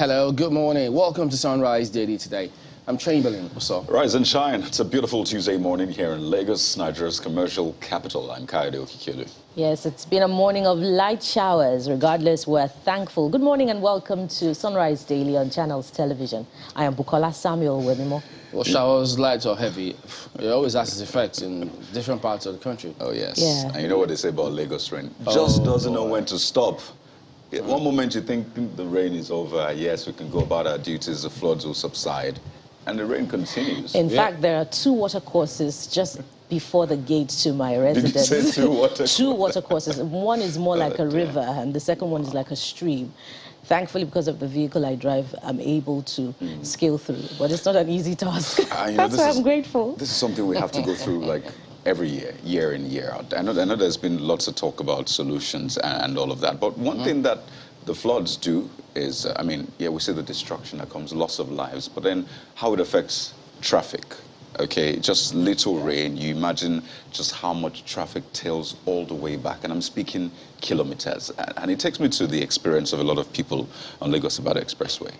Hello, good morning. Welcome to Sunrise Daily today. I'm Chamberlain. What's up? Rise and shine. It's a beautiful Tuesday morning here in Lagos, Nigeria's commercial capital. I'm Kayode Okikelu. Yes, it's been a morning of light showers. Regardless, we're thankful. Good morning and welcome to Sunrise Daily on Channels Television. I am Bukola Samuel Wedimo. Well, showers, light or heavy, it always has its effects in different parts of the country. Oh, yes. Yeah. And you know what they say about Lagos rain? Just doesn't know when to stop. At one moment you think the rain is over. Yes, we can go about our duties. The floods will subside. And the rain continues. In fact, there are two water courses just before the gate to my residence. Did you say two water courses? Two water courses. One is more like a river, and the second one is like a stream. Thankfully, because of the vehicle I drive, I'm able to scale through. But it's not an easy task. That's why I'm grateful. This is something we have to go through like every year, year in, year out. I know there's been lots of talk about solutions and all of that. But one thing that the floods do is, I mean, yeah, we see the destruction that comes, loss of lives, but then how it affects traffic. Okay, just little rain, you imagine just how much traffic tails all the way back, and I'm speaking kilometers. And it takes me to the experience of a lot of people on Lagos-Ibadan Expressway.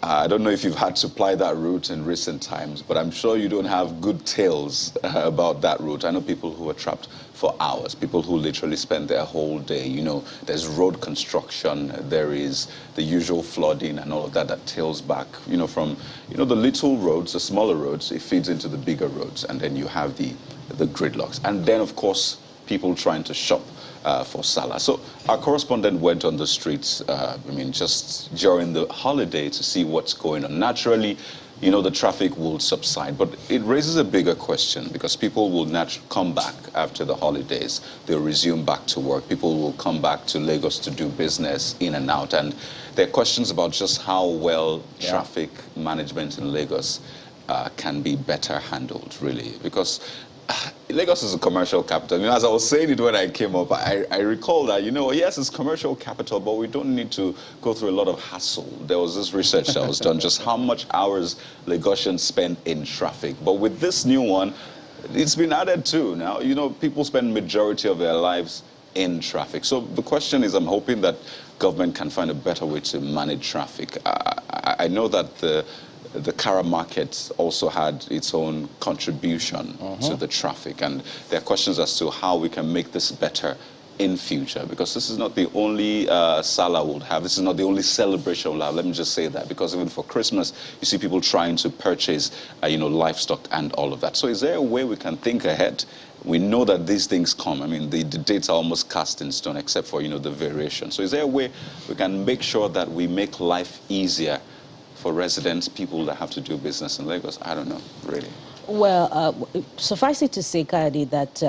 I don't know if you've had to ply that route in recent times, but I'm sure you don't have good tales about that route. I know people who are trapped for hours, people who literally spend their whole day. You know, there's road construction, there is the usual flooding and all of that tails back, you know, from, you know, the little roads, the smaller roads, it feeds into the bigger roads, and then you have the gridlocks. And then, of course, people trying to shop for Salah. So our correspondent went on the streets, I mean, just during the holiday to see what's going on. Naturally, you know, the traffic will subside, but it raises a bigger question because people will come back after the holidays. They'll resume back to work. People will come back to Lagos to do business in and out. And there are questions about just how well traffic management in Lagos can be better handled, really, because Lagos is a commercial capital. You know, as I was saying it when I came up, I recall that, you know, yes, it's commercial capital, but we don't need to go through a lot of hassle. There was this research that was done, just how much hours Lagosians spend in traffic. But with this new one, it's been added too. Now, you know, people spend majority of their lives in traffic. So the question is, I'm hoping that government can find a better way to manage traffic. I know that the Kara market also had its own contribution to the traffic, and there are questions as to how we can make this better in future, because this is not the only Salah we'll have. This is not the only celebration we'll have. Let me just say that, because even for Christmas, you see people trying to purchase, you know, livestock and all of that. So is there a way we can think ahead? We know that these things come. I mean, the dates are almost cast in stone, except for, you know, the variation. So is there a way we can make sure that we make life easier for residents, people that have to do business in Lagos? I don't know, really. Well, suffice it to say, Kayode, that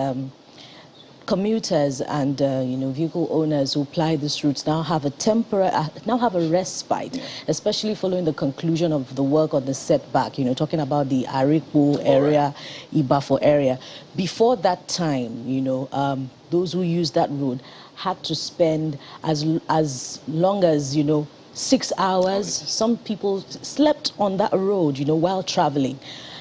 commuters and you know, vehicle owners who ply these routes now have a respite, especially following the conclusion of the work on the setback. You know, talking about the Arikpo area, Ibafo area. Before that time, you know, those who use that road had to spend as long as, you know, 6 hours. Some people slept on that road, you know, while traveling.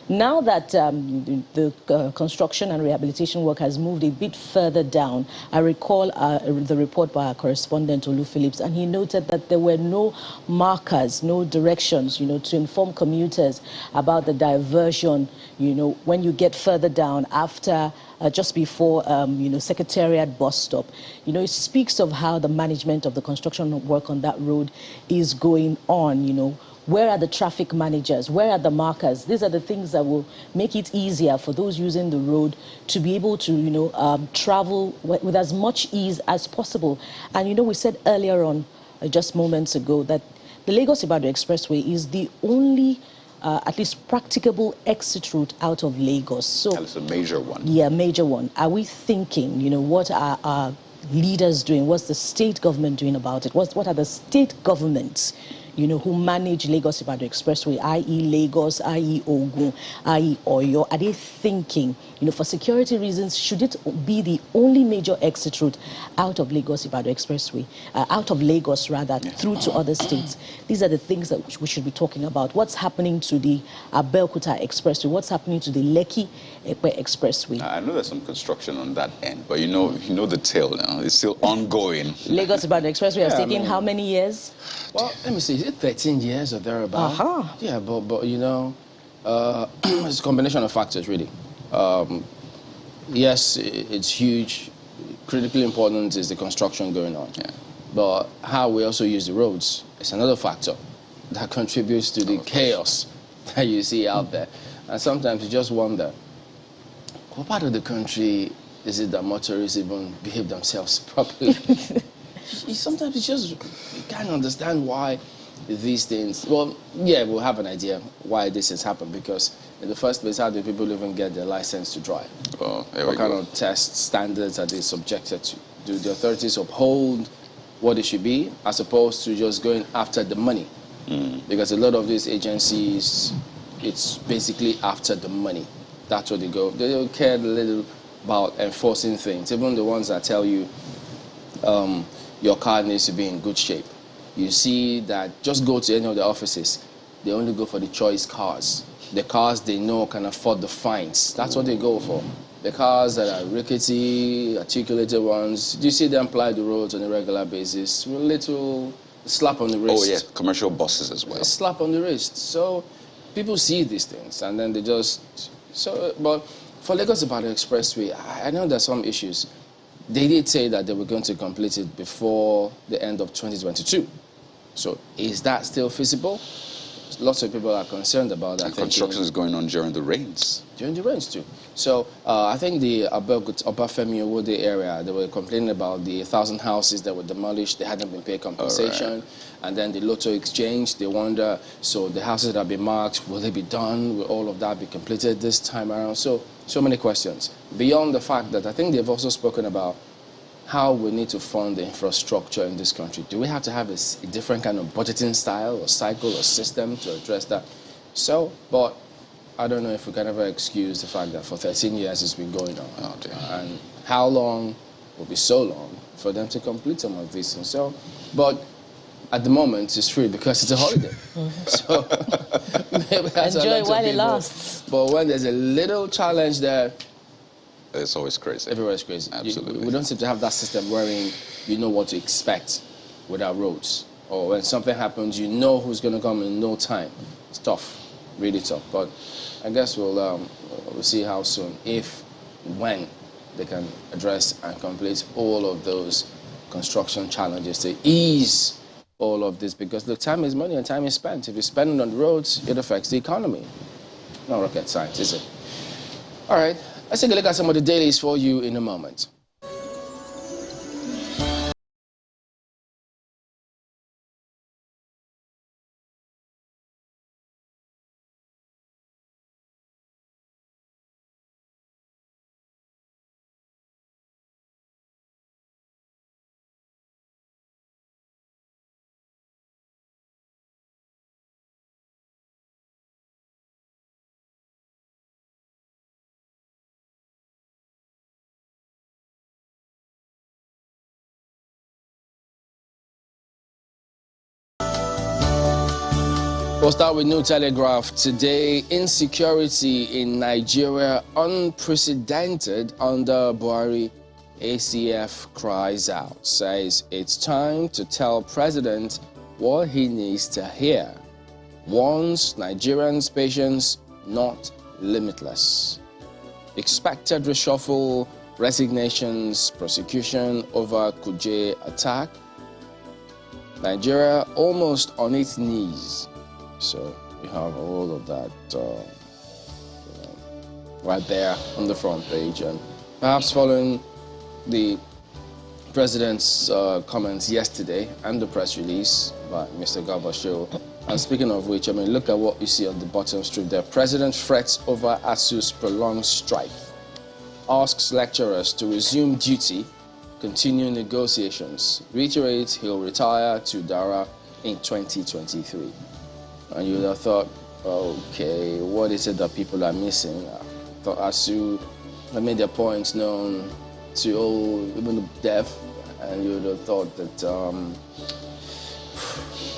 Now that the construction and rehabilitation work has moved a bit further down, I recall the report by our correspondent, Olu Phillips, and he noted that there were no markers, no directions, you know, to inform commuters about the diversion, you know, when you get further down after, just before, you know, Secretariat bus stop. You know, it speaks of how the management of the construction work on that road is going on, you know. Where are the traffic managers? Where are the markers? These are the things that will make it easier for those using the road to be able to, you know, travel with as much ease as possible. And, you know, we said earlier on, just moments ago, that the Lagos-Ibadan Expressway is the only, at least practicable exit route out of Lagos. So And it's a major one. Yeah, major one. Are we thinking, you know, what are our leaders doing? What's the state government doing about it? What are the state governments, you know, who manage Lagos-Ibadan Expressway, i.e. Lagos, i.e. Ogun, i.e. Oyo? Are they thinking, you know, for security reasons, should it be the only major exit route out of Lagos-Ibadan Expressway, out of Lagos rather, through to other states? These are the things that we should be talking about. What's happening to the Abeokuta Expressway? What's happening to the Lekki Expressway? I know there's some construction on that end, but you know the tail now. It's still ongoing. Lagos-Ibadan Expressway has taken how many years? Well, let me see. it 13 years or thereabout? Yeah, but you know, it's a combination of factors, really. Yes, it's huge. Critically important is the construction going on. Yeah. But how we also use the roads is another factor that contributes to the chaos that you see out there. And sometimes you just wonder, what part of the country is it that motorists even behave themselves properly? Sometimes you can't understand why these things, well, yeah, we'll have an idea why this has happened, because in the first place, how do people even get their license to drive? What kind of test standards are they subjected to? Do the authorities uphold what it should be, as opposed to just going after the money? Because a lot of these agencies, it's basically after the money. That's what they go. They don't care a little about enforcing things. Even the ones that tell you your car needs to be in good shape. You see that just go to any of the offices, they only go for the choice cars. The cars they know can afford the fines. That's what they go for. The cars that are rickety, articulated ones, do you see them ply the roads on a regular basis? A little slap on the wrist. Oh yeah, commercial buses as well. A slap on the wrist. So people see these things and then they just... but for Lagos-Ibadan Expressway, I know there's some issues. They did say that they were going to complete it before the end of 2022. So is that still feasible? Lots of people are concerned about that. And construction is going on during the rains. During the rains too. So I think the Obafemi Owode area, they were complaining about the 1,000 houses that were demolished. They hadn't been paid compensation. Right. And then the Lotto exchange, they wonder, so the houses that have been marked, will they be done? Will all of that be completed this time around? So many questions. Beyond the fact that I think they've also spoken about how we need to fund the infrastructure in this country. Do we have to have a different kind of budgeting style or cycle or system to address that? So, but I don't know if we can ever excuse the fact that for 13 years it's been going on. Oh, dear. And how long will be so long for them to complete some of these things? So, but at the moment it's free because it's a holiday. So maybe that's enjoy while it lasts. But when there's a little challenge there, it's always crazy. Everywhere's crazy. Absolutely. We don't seem to have that system wherein you know what to expect with our roads. Or when something happens, you know who's going to come in no time. It's tough, really tough. But I guess we'll see how soon, if, when, they can address and complete all of those construction challenges to ease all of this. Because the time is money and time is spent. If you spend it on the roads, it affects the economy. Not rocket science, is it? All right. Let's take a look at some of the dailies for you in a moment. We'll start with New Telegraph. Today, insecurity in Nigeria unprecedented under Buhari. ACF cries out, says it's time to tell President what he needs to hear. Warns Nigerians' patience not limitless. Expected reshuffle, resignations, prosecution over Kuje attack. Nigeria almost on its knees. So we have all of that right there on the front page. And perhaps following the President's comments yesterday and the press release by Mr. Gabasho, and speaking of which, I mean, look at what you see on the bottom strip there. President frets over ASU's prolonged strike. Asks lecturers to resume duty, continue negotiations. Reiterates he'll retire to Dara in 2023. And you would have thought, okay, what is it that people are missing? I thought ASU had made their points known to all, even the deaf, and you would have thought that,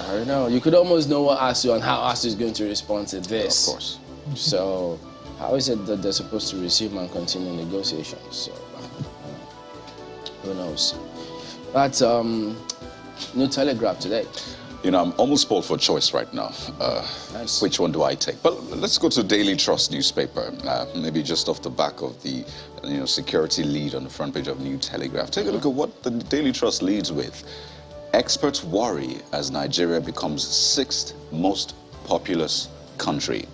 I don't know, you could almost know what ASU and how ASU is going to respond to this. Yeah, of course. So, how is it that they're supposed to resume and continue negotiations? So, who knows? But New Telegraph today. You know, I'm almost spoiled for choice right now. Nice. Which one do I take? But let's go to Daily Trust newspaper. Maybe just off the back of the, security lead on the front page of New Telegraph. Take a look at what the Daily Trust leads with. Experts worry as Nigeria becomes 6th most populous country.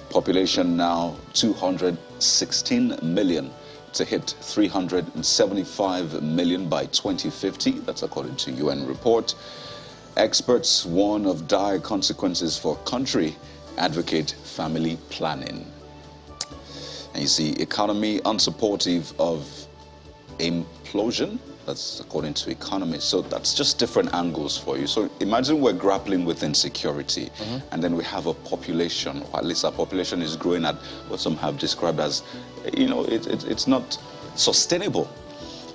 Population now 216 million to hit 375 million by 2050. That's according to UN report. Experts warn of dire consequences for country, advocate family planning. And you see, economy unsupportive of implosion. That's according to economists. So that's just different angles for you. So imagine we're grappling with insecurity, and then we have a population, or at least our population is growing at what some have described as, it's not sustainable.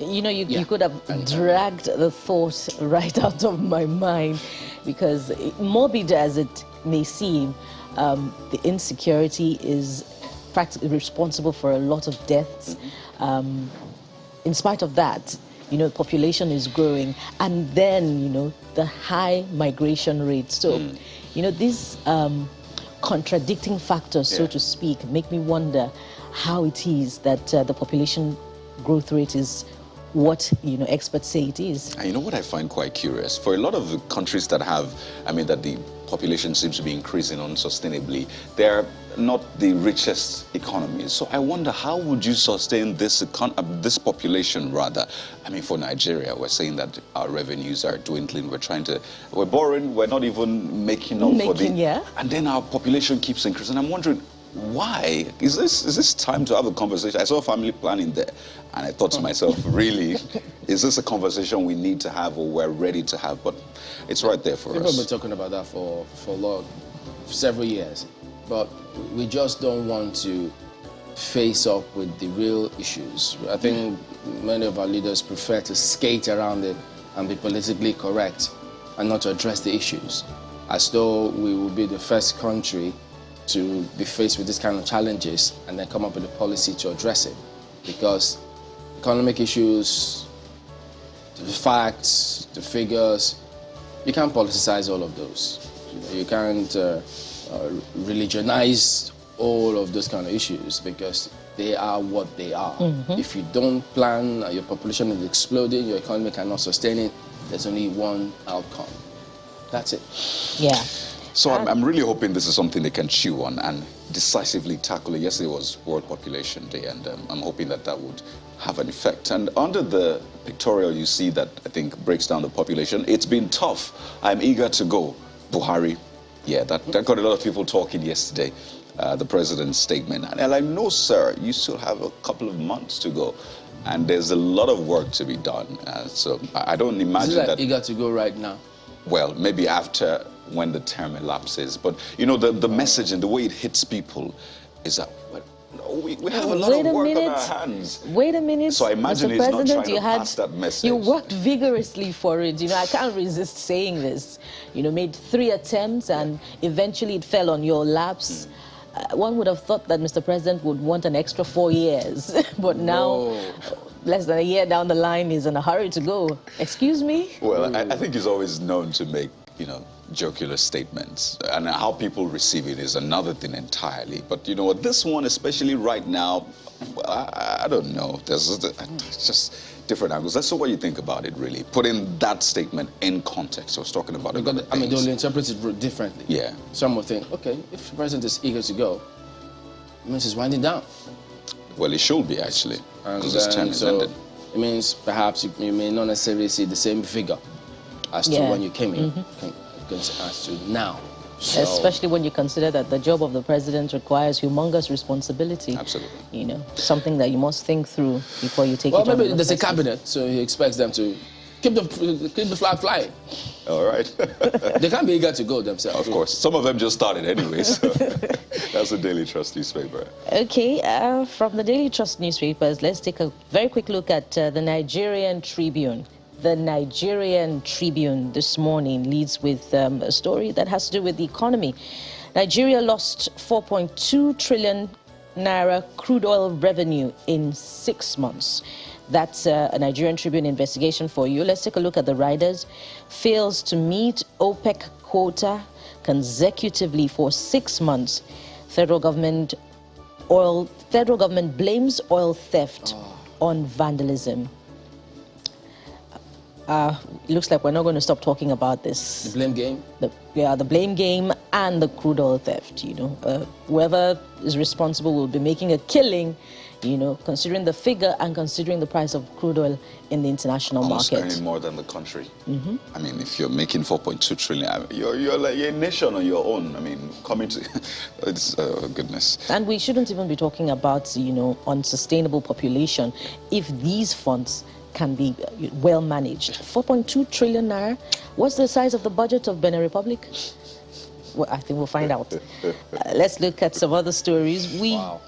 You could have dragged the thought right out of my mind, because morbid as it may seem, the insecurity is practically responsible for a lot of deaths. In spite of that, the population is growing, and then, the high migration rate. So, these contradicting factors, so to speak, make me wonder how it is that the population growth rate is what experts say it is. And you know what I find quite curious? For a lot of the countries that have, that the population seems to be increasing unsustainably, they're not the richest economies. So I wonder, how would you sustain this population rather? For Nigeria, we're saying that our revenues are dwindling. We're borrowing, we're not even making up for the... And then our population keeps increasing. I'm wondering, why? Is this time to have a conversation? I saw family planning there, and I thought to myself, really, is this a conversation we need to have or we're ready to have? But it's right there for us. People have been talking about that for several years, but we just don't want to face up with the real issues. I think many of our leaders prefer to skate around it and be politically correct and not to address the issues, as though we will be the first country to be faced with this kind of challenges and then come up with a policy to address it. Because economic issues, the facts, the figures, you can't politicize all of those. You can't religionize all of those kind of issues, because they are what they are. If you don't plan, your population is exploding, your economy cannot sustain it, there's only one outcome. That's it. Yeah. So I'm really hoping this is something they can chew on and decisively tackle it. Yesterday was World Population Day, and I'm hoping that would have an effect. And under the pictorial you see that I think breaks down the population, it's been tough. I'm eager to go. Buhari. Yeah, that got a lot of people talking yesterday, the president's statement. And I know, sir, you still have a couple of months to go, and there's a lot of work to be done. So I don't imagine that... eager to go right now? Well, maybe after, when the term elapses. But, the message and the way it hits people is that, we have a lot of work on our hands. Wait a minute. So I imagine Mr. he's not President, trying to pass that message. You worked vigorously for it. I can't resist saying this. Made 3 attempts, and eventually it fell on your laps. One would have thought that Mr. President would want an extra 4 years. But now, less than a year down the line, he's in a hurry to go. Excuse me? Well, I think he's always known to make, jocular statements, and how people receive it is another thing entirely. But this one, especially right now, I don't know. There's just different angles. That's what you think about it, really. Putting that statement in context. I was talking about it. They'll interpret it differently. Yeah. Some will think, okay, if the president is eager to go, it means he's winding down. Well, it should be, actually, because this term is ended. It means perhaps you may not necessarily see the same figure as to when you came in, as to now. So, especially when you consider that the job of the president requires humongous responsibility. Absolutely. Something that you must think through before you take it on. Well, maybe there's a cabinet, so he expects them to keep the flag flying. All right. They can't be eager to go themselves. Of course. Some of them just started anyway, so that's the Daily Trust newspaper. Okay, from the Daily Trust newspapers, let's take a very quick look at the Nigerian Tribune. The Nigerian Tribune this morning leads with a story that has to do with the economy. Nigeria lost 4.2 trillion naira crude oil revenue in 6 months. That's a Nigerian Tribune investigation for you. Let's take a look at the riders. Fails to meet OPEC quota consecutively for 6 months. Federal government blames oil theft on vandalism. Looks like we're not going to stop talking about this. The blame game? The blame game and the crude oil theft. Whoever is responsible will be making a killing, considering the figure and considering the price of crude oil in the international almost market. Earning more than the country. I mean, if you're making 4.2 trillion, you're like a nation on your own. I mean, coming to it's goodness. And we shouldn't even be talking about unsustainable population if these funds can be well managed. 4.2 trillion naira. What's the size of the budget of Benin Republic? Well, I think we'll find out. Let's look at some other stories. Wow.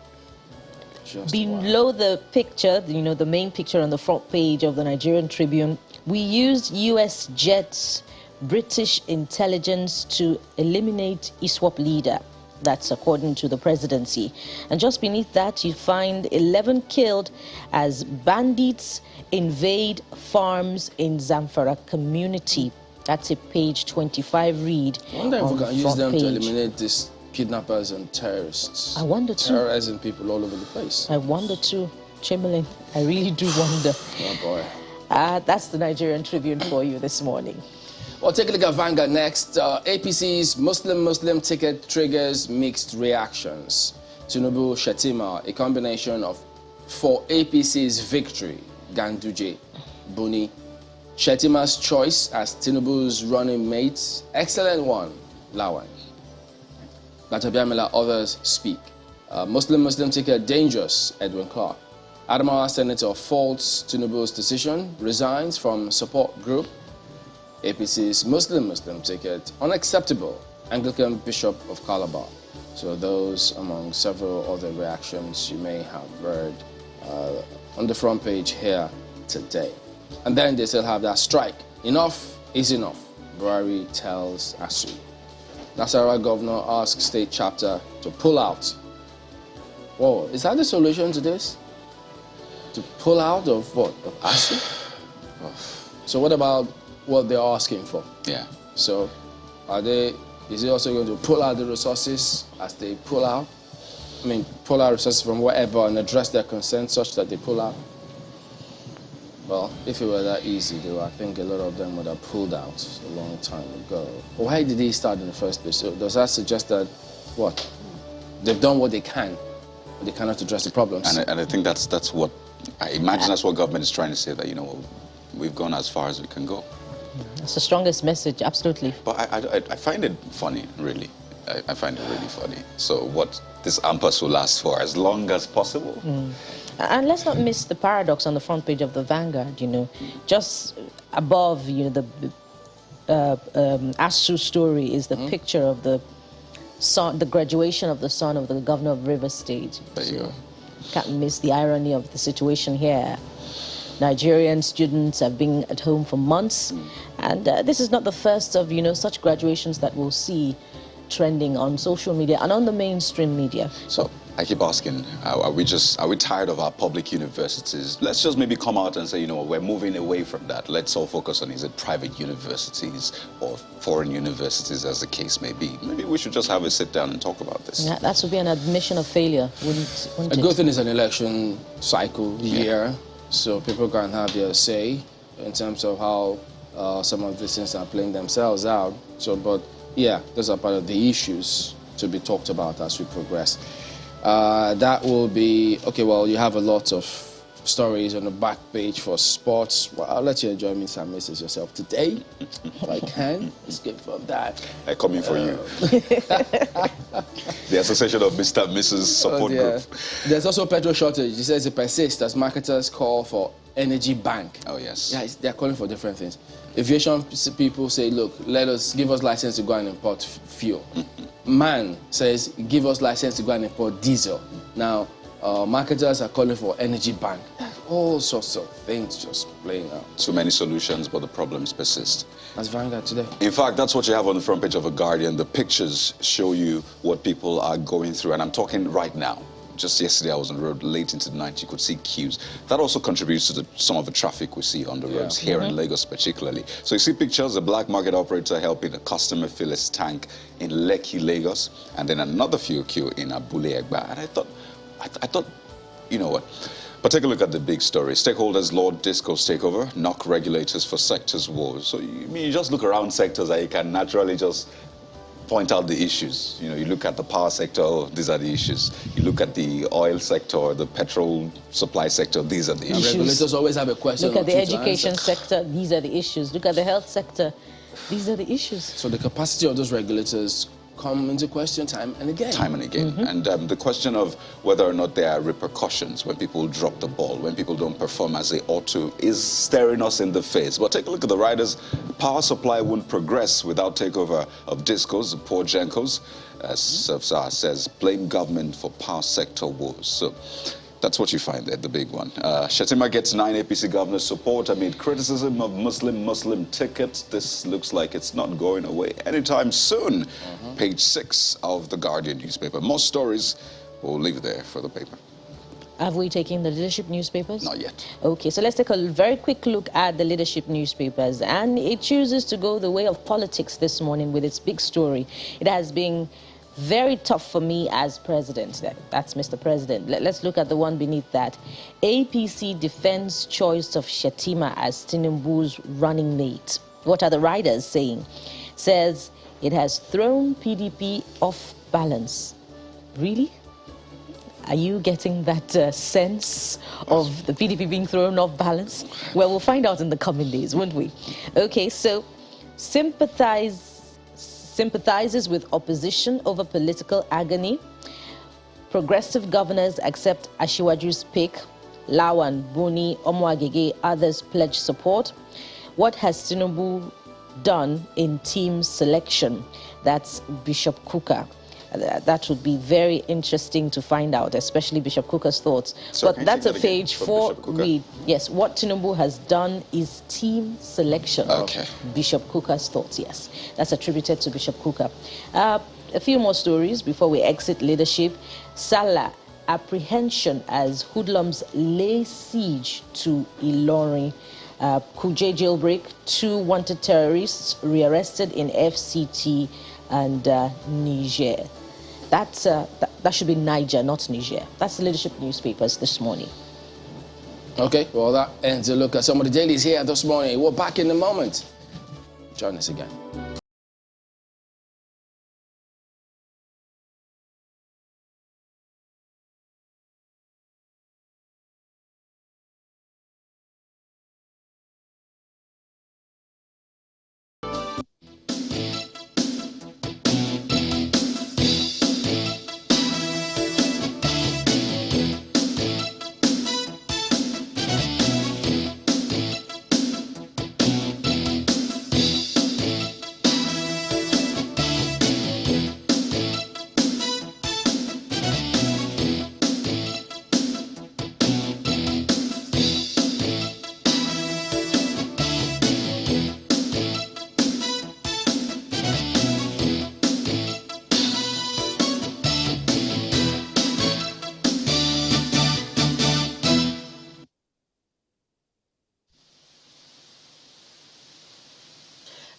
Below the picture, the main picture on the front page of the Nigerian Tribune, we used US jets, British intelligence to eliminate ISWAP leader. That's according to the presidency. And just beneath that, you find 11 killed as bandits invade farms in Zamfara community. That's a page 25 read. I wonder if we can use them page. to eliminate these kidnappers and terrorists. I wonder too. Terrorizing people all over the place. I wonder too, Chamberlain. I really do wonder. Oh boy. That's the Nigerian Tribune for you this morning. Well, take a look at Vanguard next. APC's Muslim ticket triggers mixed reactions. Tinubu Shetima, a combination of for APC's victory, Ganduje, Buni. Shetima's choice as Tinubu's running mate, excellent one, Lawan. Latabiamila, others speak. Muslim ticket dangerous, Edwin Clark. Adamawa Senator faults Tinubu's decision, resigns from support group. APC's Muslim ticket unacceptable, Anglican Bishop of Calabar. So those among several other reactions you may have heard on the front page here today. And then they still have that strike. Enough is enough, Buhari tells ASU. Nasarawa governor asks state chapter to pull out. Whoa, is that the solution to this? To pull out of what? Of ASU? So what about what they're asking for? Yeah. So is it also going to pull out the resources as they pull out? I mean, pull out resources from wherever and address their concerns such that they pull out? Well, if it were that easy, though, I think a lot of them would have pulled out a long time ago. But why did they start in the first place? So does that suggest that, what? They've done what they can, but they cannot address the problems? And I think that's what, I imagine that's what government is trying to say, that, we've gone as far as we can go. That's the strongest message, absolutely. But I find it funny, really. I find it really funny. So what, this impasse will last for as long as possible? And let's not miss the paradox on the front page of the Vanguard, Just above, the ASU story is the picture of the son, the graduation of the son of the governor of River State. There you go. Can't miss the irony of the situation here. Nigerian students have been at home for months, and this is not the first of, such graduations that we'll see trending on social media and on the mainstream media. So I keep asking, are we tired of our public universities? Let's just maybe come out and say, we're moving away from that. Let's all focus on, is it private universities or foreign universities, as the case may be? Maybe we should just have a sit down and talk about this. Yeah, that would be an admission of failure, wouldn't it? A good thing is an election cycle year, so people can have their say in terms of how some of these things are playing themselves out. So, but yeah, those are part of the issues to be talked about as we progress. That will be, okay, well, you have a lot of stories on the back page for sports. Well, I'll let you enjoy Mr. and Mrs. yourself today, if I can. Escape from that. I come in for you. The Association of Mr. and Mrs. Support Group. There's also petrol shortage. He says it persists as marketers call for energy bank. Oh, yes. Yeah, they're calling for different things. Aviation people say, look, give us license to go and import fuel. Man says, give us license to go and import diesel. Now, marketers are calling for energy bank. All sorts of things just playing out. So many solutions, but the problems persist. That's Vanguard today. In fact, that's what you have on the front page of The Guardian. The pictures show you what people are going through, and I'm talking right now. just yesterday I was on the road late into the night, you could see queues. That also contributes to some of the traffic we see on the roads here in Lagos particularly. So you see pictures, a black market operator helping a customer fill his tank in Lekki, Lagos, and then another fuel queue in Abule Egba. And I thought, you know what? But take a look at the big story. Stakeholders laud Disco's takeover, knock regulators for sectors wars. So you just look around sectors and you can naturally just point out the issues. You know, you look at the power sector, oh, these are the issues. You look at the oil sector, the petrol supply sector, these are the issues. Regulators always have a question. Look at the education sector, these are the issues. Look at the health sector, these are the issues. So the capacity of those regulators come into question time and again. Time and again. And the question of whether or not there are repercussions when people drop the ball, when people don't perform as they ought to, is staring us in the face. But take a look at the riders. Power supply won't progress without takeover of Discos, the poor Gencos. As Safsar says, blame government for power sector woes. So that's what you find there, the big one. Shettima gets 9 APC governors' support amid criticism of Muslim tickets. This looks like it's not going away anytime soon. Page 6 of the Guardian newspaper. More stories, we'll leave there for the paper. Have we taken the leadership newspapers? Not yet. Okay, so let's take a very quick look at the leadership newspapers. And it chooses to go the way of politics this morning with its big story. It has been very tough for me as president. That's Mr. President. Let's look at the one beneath that. APC defends choice of Shettima as Tinubu's running mate. What are the writers saying? Says it has thrown PDP off balance. Really? Are you getting that sense of the PDP being thrown off balance? Well, we'll find out in the coming days, won't we? Okay, so sympathizes with opposition over political agony. Progressive governors accept Ashiwaju's pick. Lawan, Buni, Omoagege, others pledge support. What has Tinubu done in team selection? That's Bishop Kuka. That would be very interesting to find out, especially Bishop Kuka's thoughts. So but that's a page 4 read. Yes, what Tinubu has done is team selection. Okay. Bishop Kuka's thoughts, yes. That's attributed to Bishop Kuka. A few more stories before we exit leadership. Salah, apprehension as hoodlums lay siege to Ilorin. Kuje jailbreak, 2 wanted terrorists rearrested in FCT and Niger. That should be Niger, not Niger. That's the leadership newspapers this morning. Okay, well, that ends a look at some of the dailies here this morning. We're back in a moment. Join us again.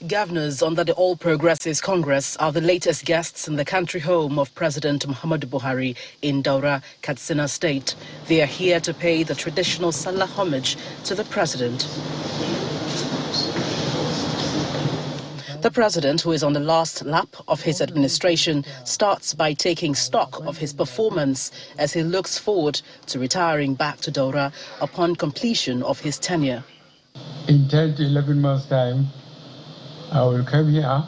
Governors under the All Progressives Congress are the latest guests in the country home of President Muhammadu Buhari in Daura, Katsina State. They are here to pay the traditional Salah homage to the president. The president, who is on the last lap of his administration, starts by taking stock of his performance as he looks forward to retiring back to Daura upon completion of his tenure. In 10 to 11 months' time, I will come here.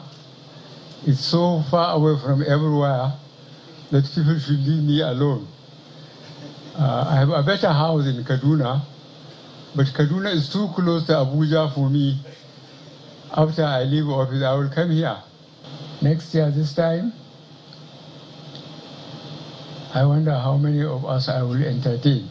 It's so far away from everywhere that people should leave me alone. I have a better house in Kaduna, but Kaduna is too close to Abuja for me. After I leave office, I will come here. Next year, this time, I wonder how many of us I will entertain.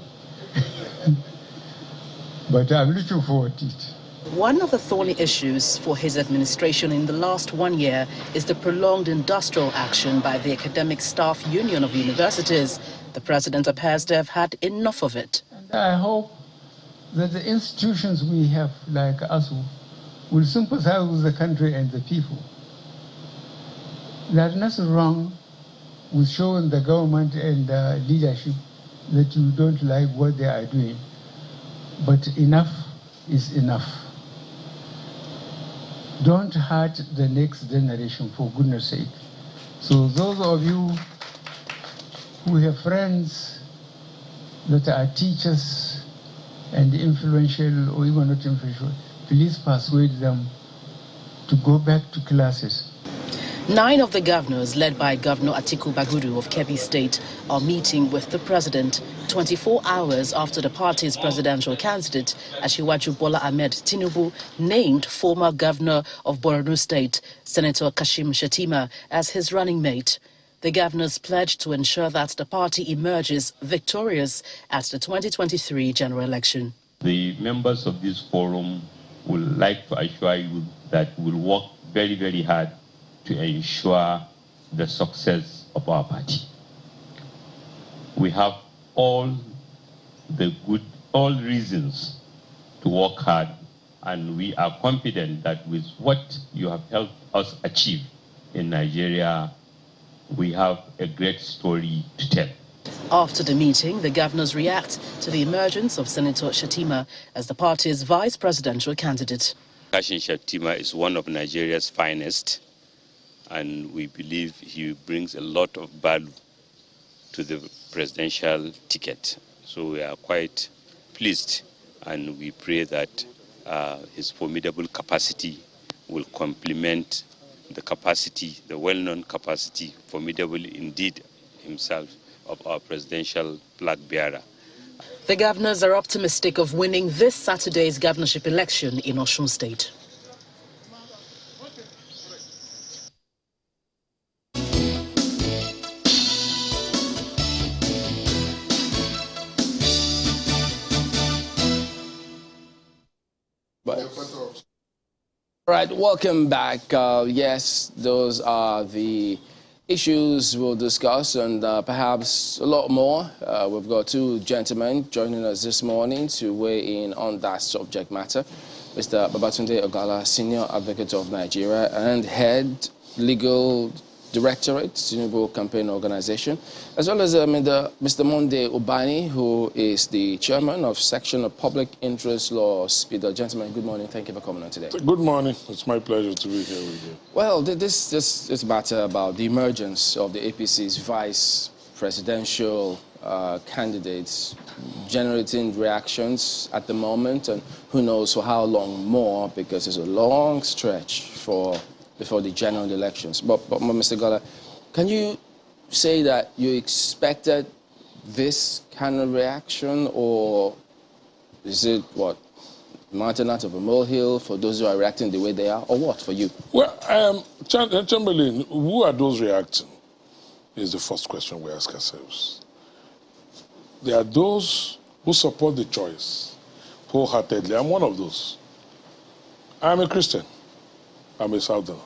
But I'm looking forward to it. One of the thorny issues for his administration in the last 1 year is the prolonged industrial action by the Academic Staff Union of Universities. The president appears to have had enough of it. And I hope that the institutions we have, like ASU, will sympathize with the country and the people. There's nothing wrong with showing the government and the leadership that you don't like what they are doing. But enough is enough. Don't hurt the next generation, for goodness sake. So those of you who have friends that are teachers and influential or even not influential, please persuade them to go back to classes. 9 of the governors, led by Governor Atiku Bagudu of Kebbi State, are meeting with the president 24 hours after the party's presidential candidate, Asiwaju Bola Ahmed Tinubu, named former governor of Borno State, Senator Kashim Shettima, as his running mate. The governors pledged to ensure that the party emerges victorious at the 2023 general election. The members of this forum would like to assure you that we'll work very, very hard to ensure the success of our party. We have all reasons to work hard, and we are confident that with what you have helped us achieve in Nigeria, we have a great story to tell. After the meeting, the governors react to the emergence of Senator Shettima as the party's vice presidential candidate. Kashim Shettima is one of Nigeria's finest, and we believe he brings a lot of value to the presidential ticket. So we are quite pleased, and we pray that his formidable capacity will complement the capacity, the well-known capacity, formidable indeed himself, of our presidential flag bearer. The governors are optimistic of winning this Saturday's governorship election in Osun State. All right, welcome back. Yes, those are the issues we'll discuss, and perhaps a lot more. We've got 2 gentlemen joining us this morning to weigh in on that subject matter. Mr. Babatunde Ogala, Senior Advocate of Nigeria and Head Legal Directorate, Tinubu Campaign Organization, as well as Mr. Monday Ubani, who is the Chairman of Section of Public Interest Law, SPIDA. Gentlemen, good morning. Thank you for coming on today. Good morning. It's my pleasure to be here with you. Well, this is a matter about the emergence of the APC's vice presidential candidates, generating reactions at the moment, and who knows for how long more, because it's a long stretch before the general elections. But Mr. Gala, can you say that you expected this kind of reaction, or is it what, mountain out of a molehill for those who are reacting the way they are, or what for you? Well, Chamberlain, who are those reacting is the first question we ask ourselves. There are those who support the choice wholeheartedly. I'm one of those. I'm a Christian. I'm a Southerner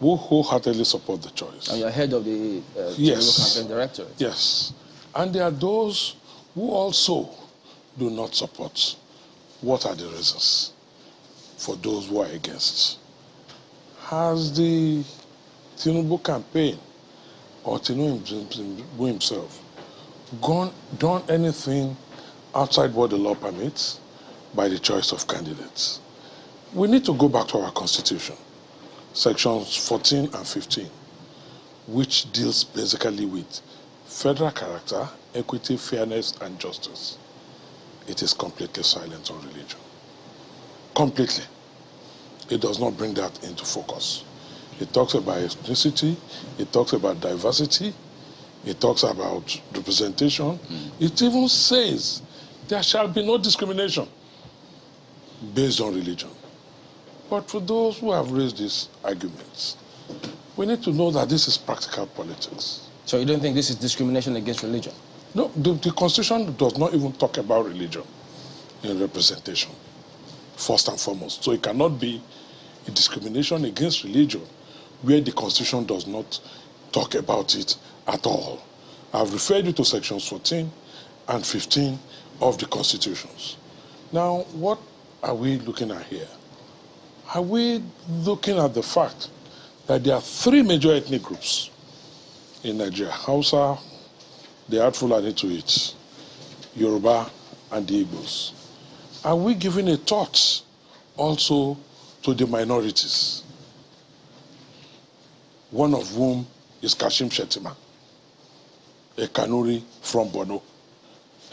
who wholeheartedly support the choice. And you're head of the yes. Campaign Directorate. Yes. And there are those who also do not support. What are the reasons for those who are against? Has the Tinubu campaign or Tinubu himself done anything outside what the law permits by the choice of candidates? We need to go back to our Constitution, sections 14 and 15, which deals basically with federal character, equity, fairness, and justice. It is completely silent on religion. Completely. It does not bring that into focus. It talks about ethnicity, it talks about diversity, it talks about representation. It even says there shall be no discrimination based on religion. But for those who have raised these arguments, we need to know that this is practical politics. So you don't think this is discrimination against religion? No, the Constitution does not even talk about religion in representation. first and foremost. So it cannot be a discrimination against religion where the Constitution does not talk about it at all. I've referred you to sections 14 and 15 of the Constitutions. Now, what are we looking at here? Are we looking at the fact that there are three major ethnic groups in Nigeria? Hausa, they add Fulani to it, Yoruba, and the Igbos. Are we giving a thought also to the minorities? One of whom is Kashim Shettima, a Kanuri from Borno.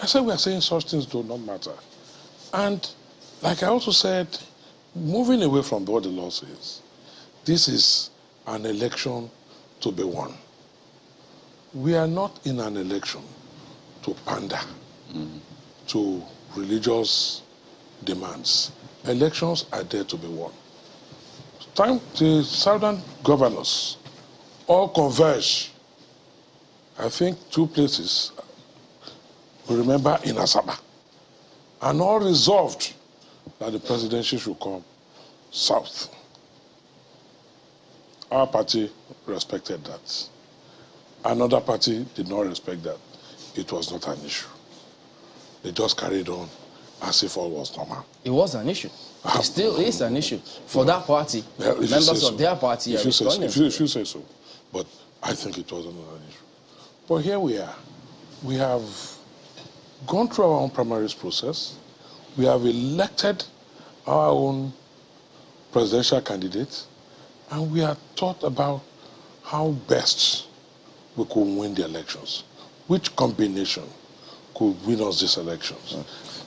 I said we are saying such things do not matter. And like I also said, moving away from what the law says, this is an election to be won. We are not in an election to pander to religious demands. Elections are there to be won. The southern governors all converge. I think two places, we remember in Asaba, and all resolved that the presidency should come south. Our party respected that. Another party did not respect that. It was not an issue. They just carried on as if all was normal. It was an issue. It still is an issue. For that party, members of their party are responding. If you say so. But I think it wasn't an issue. But here we are. We have gone through our own primaries process. We have elected our own presidential candidate. And we have thought about how best we could win the elections. Which combination could win us these elections?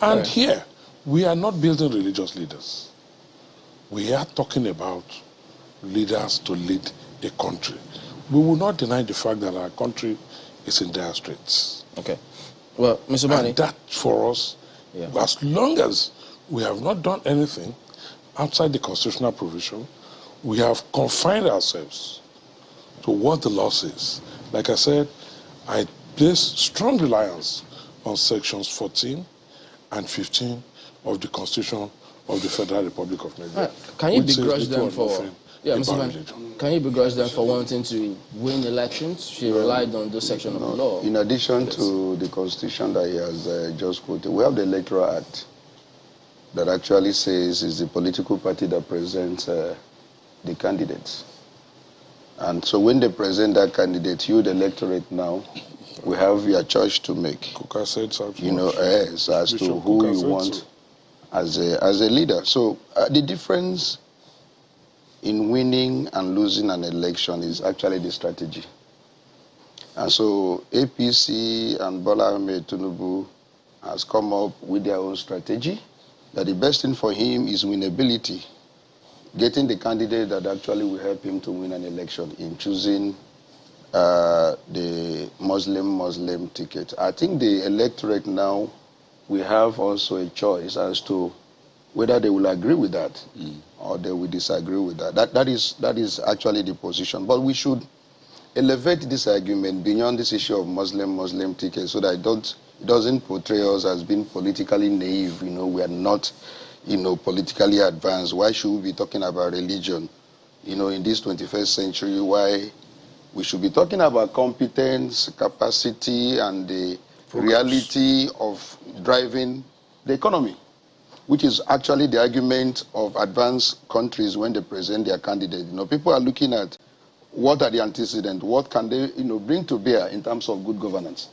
And here, we are not building religious leaders. We are talking about leaders to lead a country. We will not deny the fact that our country is in dire straits. Okay. Well, Mr. Bani. And that for us, as long as we have not done anything outside the constitutional provision, we have confined ourselves to what the law says. Like I said, I place strong reliance on sections 14 and 15 of the Constitution of the Federal Republic of Nigeria. Can you begrudge them for... Yeah, Mr. Van, can you begrudge them for wanting to win elections? She relied on this section of the law. In addition to the Constitution that he has just quoted, we have the Electoral Act that actually says it's the political party that presents the candidates. And so when they present that candidate, you, the electorate now, we have your choice to make. Kuka said something. You know, as to who you want as a leader. So the difference in winning and losing an election is actually the strategy. And so APC and Bola Ahmed Tinubu has come up with their own strategy, that the best thing for him is winnability, getting the candidate that actually will help him to win an election in choosing the Muslim ticket. I think the electorate now, we have also a choice as to whether they will agree with that or they will disagree with that. That is actually the position. But we should elevate this argument beyond this issue of Muslim tickets so that it doesn't portray us as being politically naive. You know, we are not, politically advanced. Why should we be talking about religion, in this 21st century? Why we should be talking about competence, capacity, and the reality of driving the economy, which is actually the argument of advanced countries when they present their candidate. People are looking at what are the antecedents, what can they, bring to bear in terms of good governance,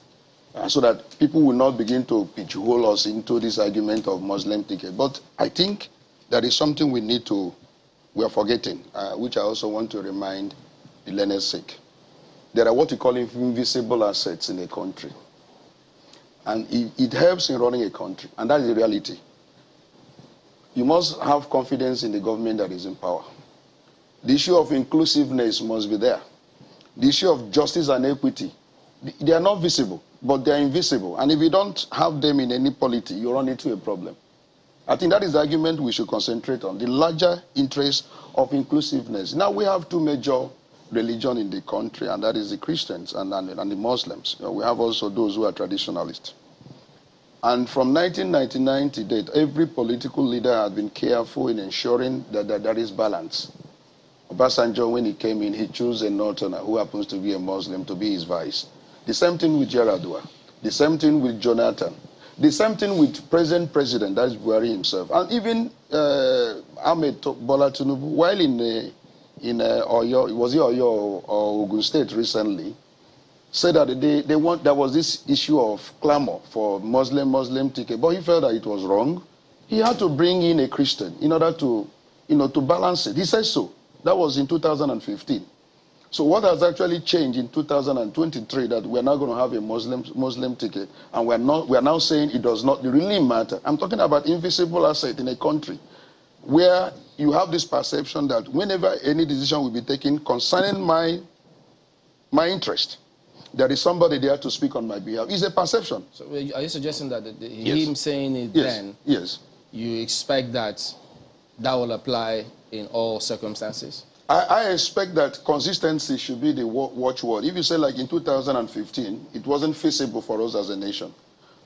so that people will not begin to pigeonhole us into this argument of Muslim ticket. But I think that is something we are forgetting, which I also want to remind the learned's sake. There are what we call invisible assets in a country. And it helps in running a country, and that is the reality. You must have confidence in the government that is in power. The issue of inclusiveness must be there. The issue of justice and equity, they are not visible, but they are invisible. And if you don't have them in any polity, you run into a problem. I think that is the argument we should concentrate on, the larger interest of inclusiveness. Now we have two major religions in the country, and that is the Christians and the Muslims. We have also those who are traditionalists. And from 1999 to date, every political leader has been careful in ensuring that there is balance. Obasanjo, when he came in, he chose a northerner who happens to be a Muslim to be his vice. The same thing with Yaradua. The same thing with Jonathan. The same thing with present president, that's Buhari himself. And even Ahmed Bola Tinubu, while in Oyo, was it Oyo or Ogun State recently, said that there was this issue of clamor for Muslim ticket, but he felt that it was wrong. He had to bring in a Christian in order to, to balance it. He said so. That was in 2015. So what has actually changed in 2023 that we're now going to have a Muslim ticket, and we're now saying it does not really matter. I'm talking about invisible asset in a country where you have this perception that whenever any decision will be taken concerning my interest, there is somebody there to speak on my behalf. It's a perception. So are you suggesting that Yes. him saying it Yes. then, Yes. you expect that will apply in all circumstances? I expect that consistency should be the watchword. If you say like in 2015, it wasn't feasible for us as a nation.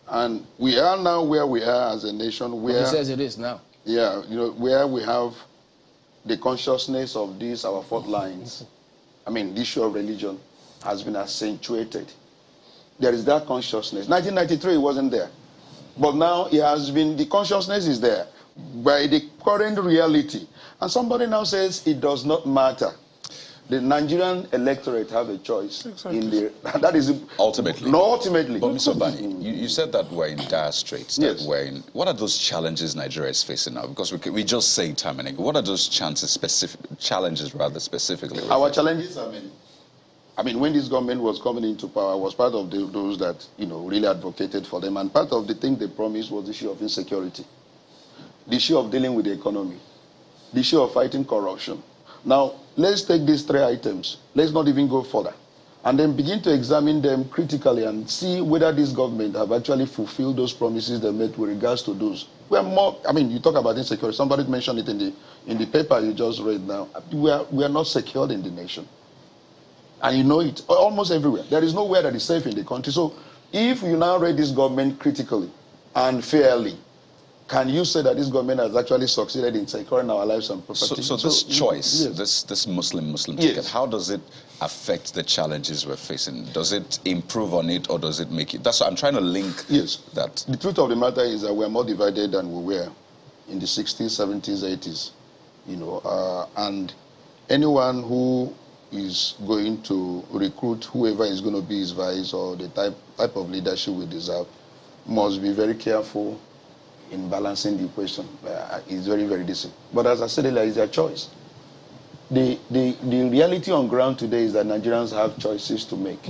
And we are now where we are as a nation where... He says it is now. Yeah, where we have the consciousness of these, our fault lines. I mean, the issue of religion has been accentuated. There is that consciousness. 1993, it wasn't there. But now it has been, the consciousness is there by the current reality. And somebody now says it does not matter. The Nigerian electorate have a choice. Exactly. That is Ultimately. No, ultimately. But Mr. Bani, you said that we're in dire straits. That Yes. what are those challenges Nigeria is facing now? Because we just say time and again. What are those challenges specifically? Our challenges are many. I mean, when this government was coming into power, I was part of those that, really advocated for them. And part of the thing they promised was the issue of insecurity, the issue of dealing with the economy, the issue of fighting corruption. Now, let's take these three items. Let's not even go further. And then begin to examine them critically and see whether this government have actually fulfilled those promises they made with regards to those. We're more, I mean, you talk about insecurity. Somebody mentioned it in the paper you just read now. We are not secured in the nation. And you know it almost everywhere. There is nowhere that is safe in the country. So if you now read this government critically and fairly, can you say that this government has actually succeeded in securing our lives and property? So this choice, yes. this Muslim Yes. ticket, how does it affect the challenges we're facing? Does it improve on it, or does it make it? That's what I'm trying to link. Yes. That. The truth of the matter is that we are more divided than we were in the 60s, 70s, 80s. And anyone who is going to recruit whoever is going to be his vice or the type of leadership we deserve must be very careful in balancing the equation. It's very, very decent. But as I said earlier, it's their choice. The reality on ground today is that Nigerians have choices to make.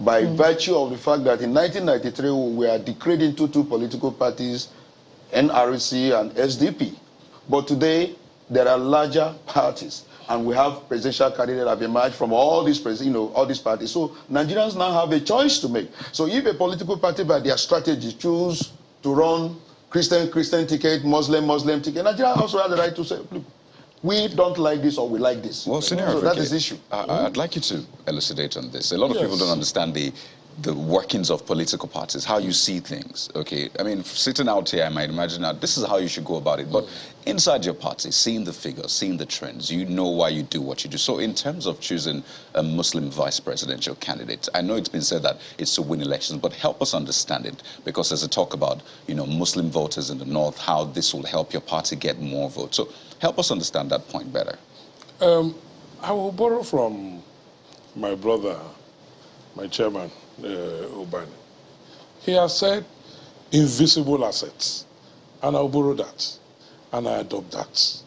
By virtue of the fact that in 1993 we are decreed into two political parties, NRC and SDP. But today there are larger parties, and we have presidential candidates that have emerged from all these all these parties. So Nigerians now have a choice to make. So if a political party by their strategy choose to run Christian ticket, Muslim ticket, Nigeria also has the right to say, look, we don't like this or we like this. Well, Senior so Advocate, that is the issue. I'd like you to elucidate on this. A lot of people don't understand the workings of political parties, how you see things, okay? I mean, sitting out here, I might imagine that this is how you should go about it, but inside your party, seeing the figures, seeing the trends, you know why you do what you do. So in terms of choosing a Muslim vice presidential candidate, I know it's been said that it's to win elections, but help us understand it, because there's a talk about, Muslim voters in the north, how this will help your party get more votes. So help us understand that point better. I will borrow from my brother, my chairman, Obani. He has said invisible assets, and I'll borrow that, and I adopt that.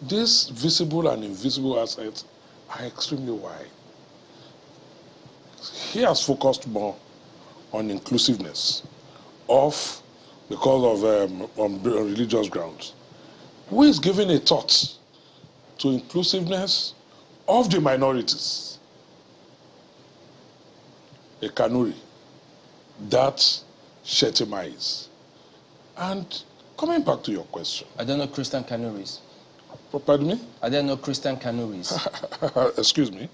These visible and invisible assets are extremely wide. He has focused more on inclusiveness because of on religious grounds. Who is giving a thought to inclusiveness of the minorities? A Kanuri, that Shetima is. And coming back to your question. Are there no Christian Kanuris? Pardon me? Are there no Christian Kanuris? Excuse me.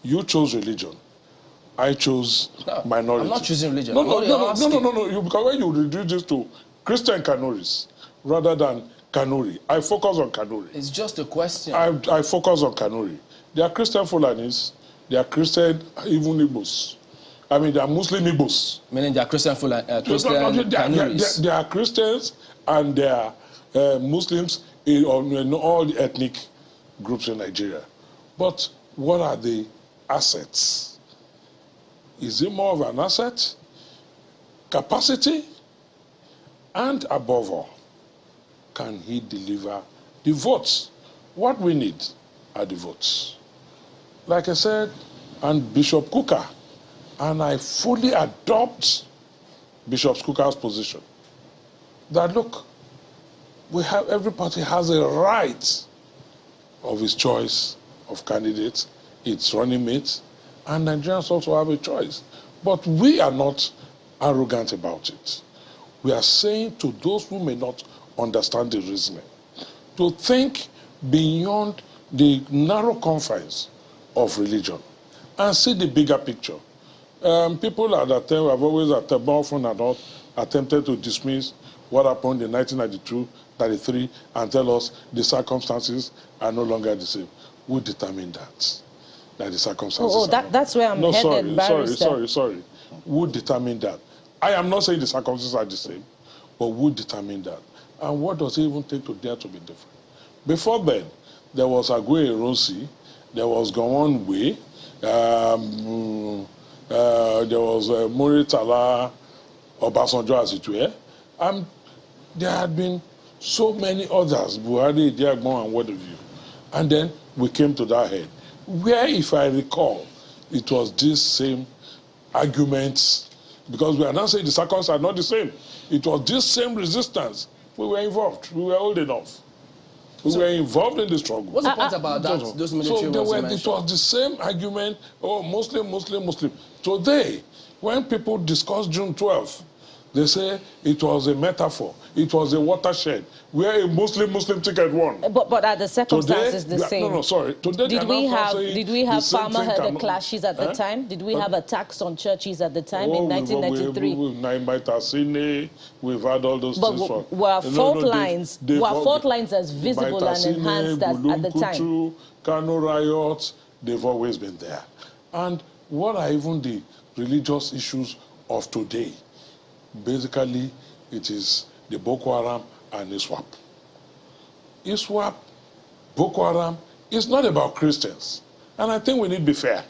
You chose religion. I chose minority. I'm not choosing religion. No, because when you reduce this to Christian Kanuris rather than Kanuri, I focus on Kanuri. It's just a question. I focus on Kanuri. They are Christian Fulanis. They are Christian, even Igbos. I mean, they are Muslim Igbos. Meaning they are Christian Kanuris. They are Christians and they are Muslims in all the ethnic groups in Nigeria. But what are the assets? Is it more of an asset, capacity, and above all, can he deliver the votes? What we need are the votes. Like I said, and Bishop Kuka, and I fully adopt Bishop Kuka's position, that look, every party has a right of its choice of candidates, its running mates, and Nigerians also have a choice. But we are not arrogant about it. We are saying to those who may not understand the reasoning, to think beyond the narrow confines of religion and see the bigger picture. People at that time have always, more often than not, attempted to dismiss what happened in 1992, 1933, and tell us the circumstances are no longer the same. Who determined that? That the circumstances that's where I'm headed, Barrister. Sorry. Who determined that? I am not saying the circumstances are the same, but who determined that? And what does it even take to dare to be different? Before then, there was Agwe Eronsi, there was Gowon Way, there was Muritala Obasanjo as it were, and there had been so many others, Buhari, Diagbon, and what have you. And then we came to that head, where, if I recall, it was this same arguments, because we are not saying the circumstances are not the same. It was this same resistance. We were involved. We were old enough. We were involved in the struggle. What's the point about that? Those military it was the same argument, Muslim. Today, when people discuss June 12th, they say it was a metaphor. It was a watershed where a Muslim ticket won. But are the circumstances today, the same? No, sorry. Today did we have farmer herder clashes at the time? Did we have attacks on churches at the time in 1993? We've had all those things. But were fault lines as visible and enhanced at the time? Kano riots, they've always been there. And what are even the religious issues of today? Basically, it is the Boko Haram and ISWAP. ISWAP, Boko Haram, is not about Christians. And I think we need to be fair.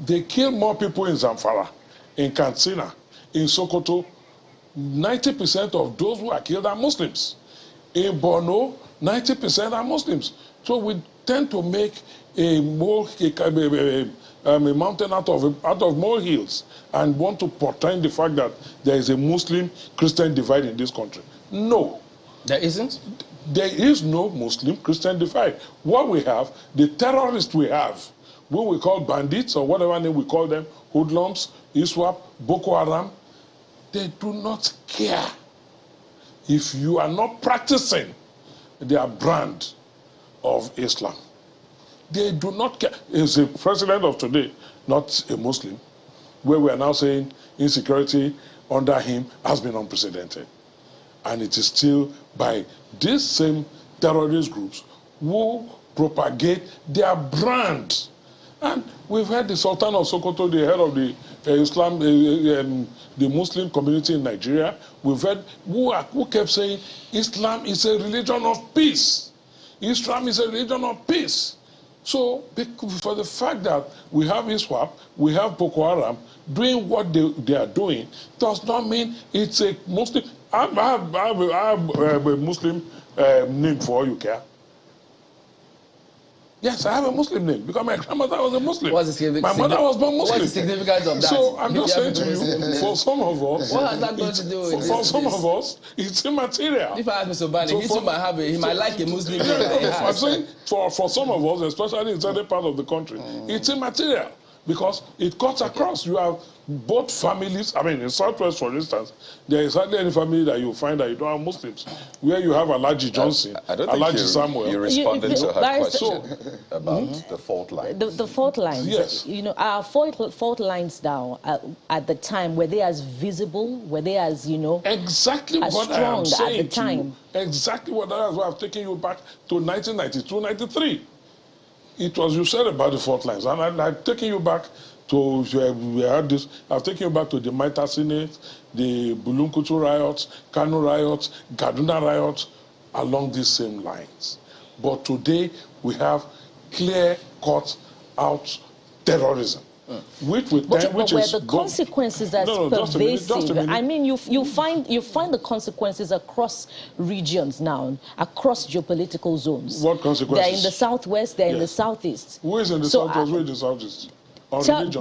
They kill more people in Zamfara, in Katsina, in Sokoto. 90% of those who are killed are Muslims. In Borno, 90% are Muslims. So we tend to make a mountain out of molehills and want to portray the fact that there is a Muslim-Christian divide in this country. No. There isn't? There is no Muslim-Christian divide. What we have, the terrorists we have, who we call bandits or whatever name we call them, hoodlums, ISWAP, Boko Haram, they do not care if you are not practicing their brand of Islam. They do not care. Is the president of today not a Muslim? Where we are now saying insecurity under him has been unprecedented. And it is still by these same terrorist groups who propagate their brand. And we've heard the Sultan of Sokoto, the head of the the Muslim community in Nigeria. We've heard who kept saying Islam is a religion of peace. Islam is a religion of peace. So, for the fact that we have ISWAP, we have Boko Haram doing what they are doing, does not mean it's a Muslim. I have a Muslim name for all you care. Yes, I have a Muslim name because my grandmother was a Muslim. My mother was born Muslim. What's the significance of that? So I'm just saying to you, for some of us, what has that got to do with for some of us, it's immaterial. If I ask Mr. Bani, he might like a Muslim name. I'm saying for some of us, especially in certain part of the country, it's immaterial because it cuts across. You have both families. I mean, in Southwest, for instance, there is hardly any family that you find that you don't have Muslims. Where you have Alaji Johnson, I don't Alaji think Samuel. you responded to her question about Hmm? the fault lines. The fault lines. Yes. You know, our fault lines now, at the time, were they as visible? Were they as, you know, Exactly as what I am strong saying at the time? to you. Exactly what that's why I've taken you back to 1992, 93. It was you said about the fault lines, and I've taken you back to we had this. I've taken you back to the Maita Senate, the Bulunkutu riots, Kanu riots, Kaduna riots, along these same lines. But today we have clear-cut out terrorism. Which But where is the consequences are pervasive. I mean, you find the consequences across regions now, across geopolitical zones. What consequences? They're in the southwest. They're in the southeast. Who is in the southwest? Who is in the southeast?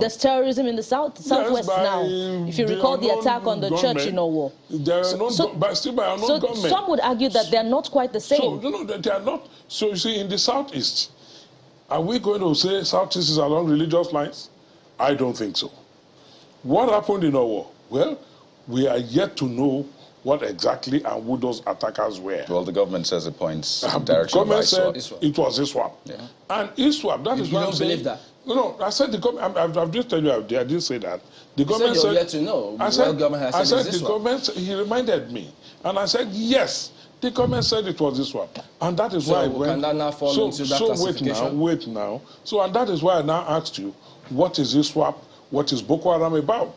There's terrorism in the southwest now. If you recall the attack on the church in Owo. There are but still by unknown government. Some would argue that they're not quite the same. So no, they are not. So you see, in the southeast, are we going to say southeast is along religious lines? I don't think so. What happened in Owo? Well, we are yet to know what exactly and who those attackers were. Well, the government says it points The direction government by said it was ISWAP. Yeah. And ISWAP, that is you why don't I'm saying, believe that? No, I said the government, I've just told you, I didn't say that. The government said you're said, yet to know. I said, what government has said the government, he reminded me. And I said, yes, the government said it was ISWAP. And that is why I went. Can that now fall into that classification? Wait now. So, and that is why I now asked you, what is ISWAP? What is Boko Haram about?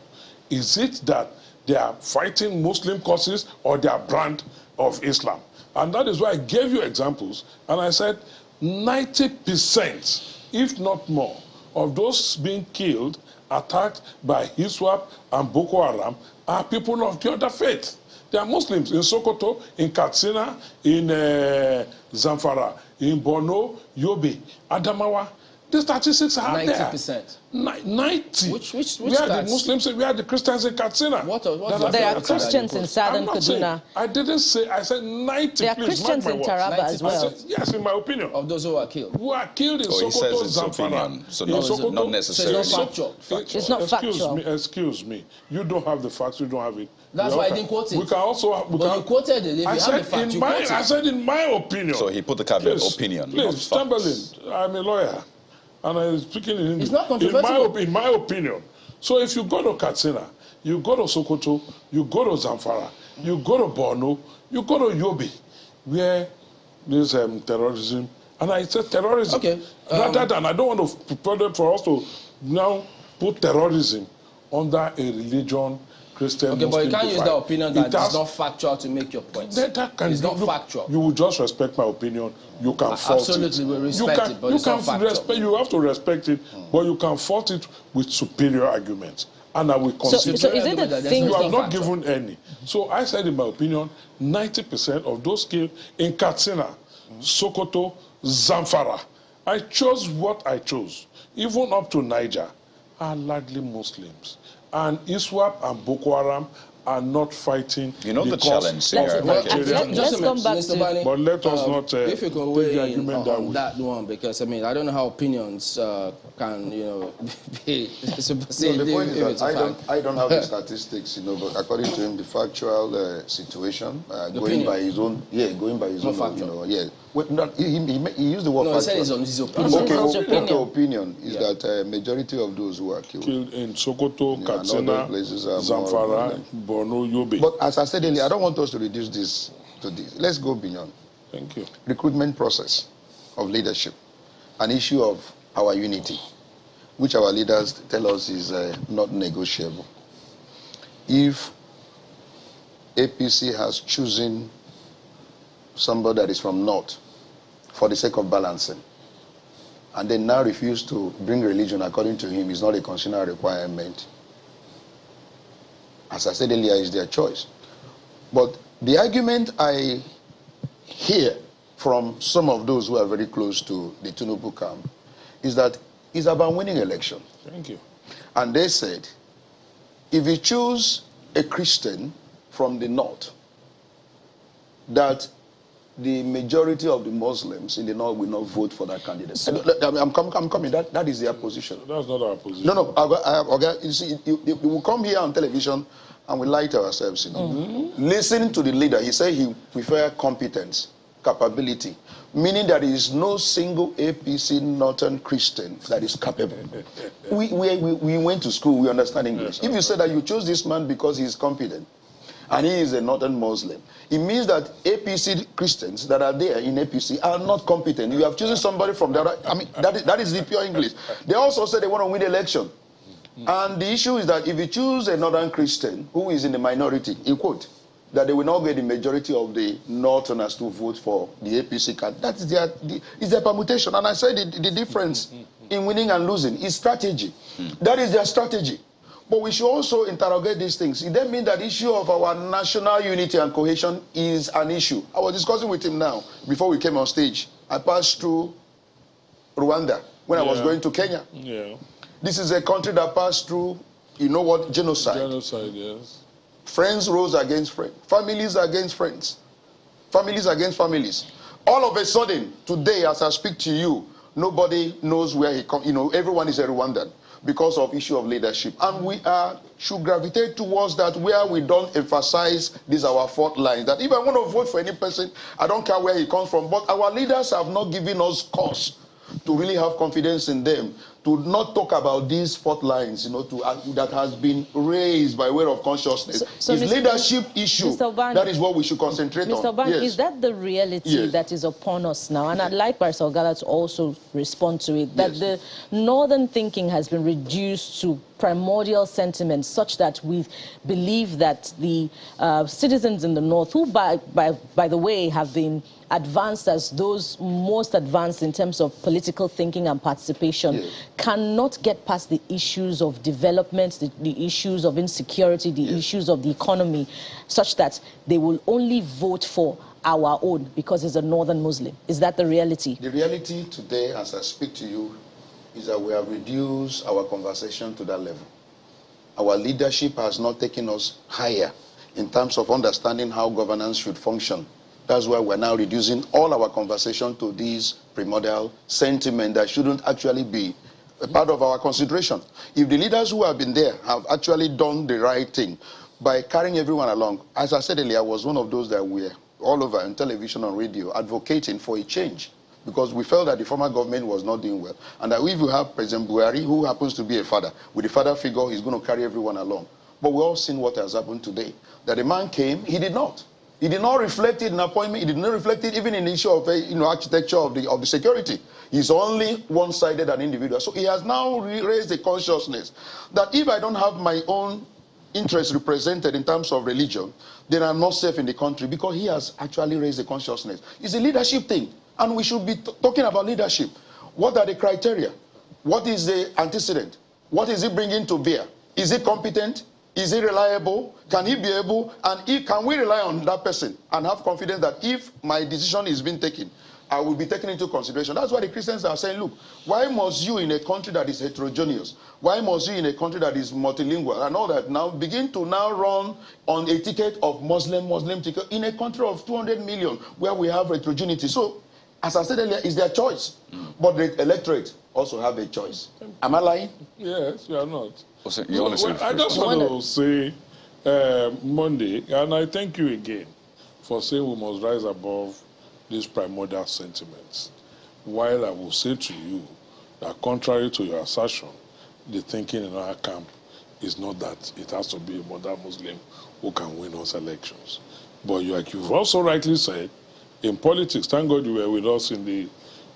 Is it that they are fighting Muslim causes or they are brand of Islam? And that is why I gave you examples. And I said 90%, if not more, of those being killed, attacked by ISWAP and Boko Haram are people of the other faith. They are Muslims in Sokoto, in Katsina, in Zamfara, in Borno, Yobe, Adamawa. The statistics are 90%. 90. Which we are the Muslims, we are the Christians in Katsina. There are Christians in southern Kaduna. I didn't say, I said 90. There are Christians in Taraba as well. Said, yes, in my opinion. Of those who are killed. Who are killed in Sokoto, Zamfara. So not necessarily. So it's not factual. It's not factual. Excuse me. You don't have the facts, you don't have it. That's why I didn't quote it. We can also. But you quoted it. If you have the fact, you quoted it. I said in my opinion. So he put the caveat opinion. Please, Chamberlain, I'm a lawyer. And I'm speaking in English. It's not controversial. In my opinion. So if you go to Katsina, you go to Sokoto, you go to Zamfara, you go to Borno, you go to Yobe, where there's terrorism. And I said terrorism. Okay. Rather than, I don't want to prepare for us to now put terrorism under a religion, Christian, okay, Muslim but you can't use that opinion that is not factual to make your point. It's not factual. You will just respect my opinion. You can fault it. Absolutely, we respect it, but it's not factual. You have to respect it, but you can fault it with superior arguments. And I will consider. So is it the thing you have not given any. So I said, in my opinion, 90% of those killed in Katsina, Sokoto, Zamfara. I chose what I chose. Even up to Niger, are largely Muslims. And ISWAP and Boko Haram are not fighting. You know the challenge here. Let's come back to. But let us not if you can weigh in on that one, because I mean I don't know how opinions can be superseded. No, the point is that I don't have the statistics, but according to him, the factual situation going by his own, he used the word factual. He said it's on his opinion. Okay, opinion is that a majority of those who are killed in Sokoto, Katsina, Zamfara, Borno, Yobe. But as I said earlier, I don't want us to reduce this to this. Let's go beyond. Thank you. Recruitment process of leadership, an issue of our unity, which our leaders tell us is not negotiable. If APC has chosen somebody that is from North for the sake of balancing, and then now refuse to bring religion, according to him, is not a constitutional requirement. As I said earlier, it's their choice. But the argument I hear from some of those who are very close to the Tinubu camp is that it's about winning election. Thank you. And they said, if you choose a Christian from the North, that the majority of the Muslims in the North will not vote for that candidate. So, I'm coming. That is their position. That's not our position. No. You see, we will come here on television and we lie to ourselves. You know, listen to the leader. He said he prefer competence, capability, meaning that there is no single APC Northern Christian that is capable. We went to school. We understand English. If you say that you chose this man because he is competent, and he is a Northern Muslim, it means that APC Christians that are there in APC are not competent. You have chosen somebody from the other. I mean, that is the pure English. They also say they want to win the election. And the issue is that if you choose a Northern Christian who is in the minority, in quote, that they will not get the majority of the Northerners to vote for the APC candidate. That is their permutation. And I said the difference in winning and losing is strategy. That is their strategy. But we should also interrogate these things. It doesn't mean that the issue of our national unity and cohesion is an issue. I was discussing with him now, before we came on stage. I passed through Rwanda when I was going to Kenya. Yeah. This is a country that passed through, you know what, genocide. Genocide, yes. Friends rose against friends. Families against friends. Families against families. All of a sudden, today, as I speak to you, nobody knows where he comes. You know, everyone is a Rwandan because of issue of leadership. And we should gravitate towards that, where we don't emphasize these our fault lines. That if I want to vote for any person, I don't care where he comes from. But our leaders have not given us cause to really have confidence in them, to not talk about these fault lines, you know, that has been raised by way of consciousness. So it's leadership issue. That is what we should concentrate on. Mr. Ban, is that the reality that is upon us now? And I'd like Barrister Ogala to also respond to it, that the northern thinking has been reduced to primordial sentiments, such that we believe that the citizens in the north, who by the way have been advanced as those most advanced in terms of political thinking and participation, cannot get past the issues of development, the issues of insecurity, the issues of the economy, such that they will only vote for our own because it's a northern Muslim. Is that the reality? The reality today, as I speak to you, is that we have reduced our conversation to that level. Our leadership has not taken us higher in terms of understanding how governance should function. That's why we're now reducing all our conversation to these primordial sentiment that shouldn't actually be a part of our consideration. If the leaders who have been there have actually done the right thing by carrying everyone along, as I said earlier, I was one of those that were all over on television and radio advocating for a change, because we felt that the former government was not doing well. And that if you have President Buhari, who happens to be a father, with the father figure, he's going to carry everyone along. But we've all seen what has happened today. That the man came, he did not. He did not reflect it in appointment. He did not reflect it even in the issue of architecture of the security. He's only one-sided an individual. So he has now raised the consciousness that if I don't have my own interests represented in terms of religion, then I'm not safe in the country, because he has actually raised the consciousness. It's a leadership thing, and we should be talking about leadership. What are the criteria? What is the antecedent? What is he bringing to bear? Is he competent? Is he reliable? Can he be able? And can we rely on that person and have confidence that if my decision is being taken, I will be taken into consideration? That's why the Christians are saying, look, why must you in a country that is heterogeneous, why must you in a country that is multilingual and all that now begin to now run on a ticket of Muslim ticket in a country of 200 million where we have heterogeneity? So, as I said earlier, it's their choice. But the electorate also have a choice. Am I lying? Yes, you are not. I just want to say Monday, and I thank you again for saying we must rise above these primordial sentiments. While I will say to you that contrary to your assertion, the thinking in our camp is not that it has to be a modern Muslim who can win us elections. But like you've also rightly said, in politics, thank God you were with us in the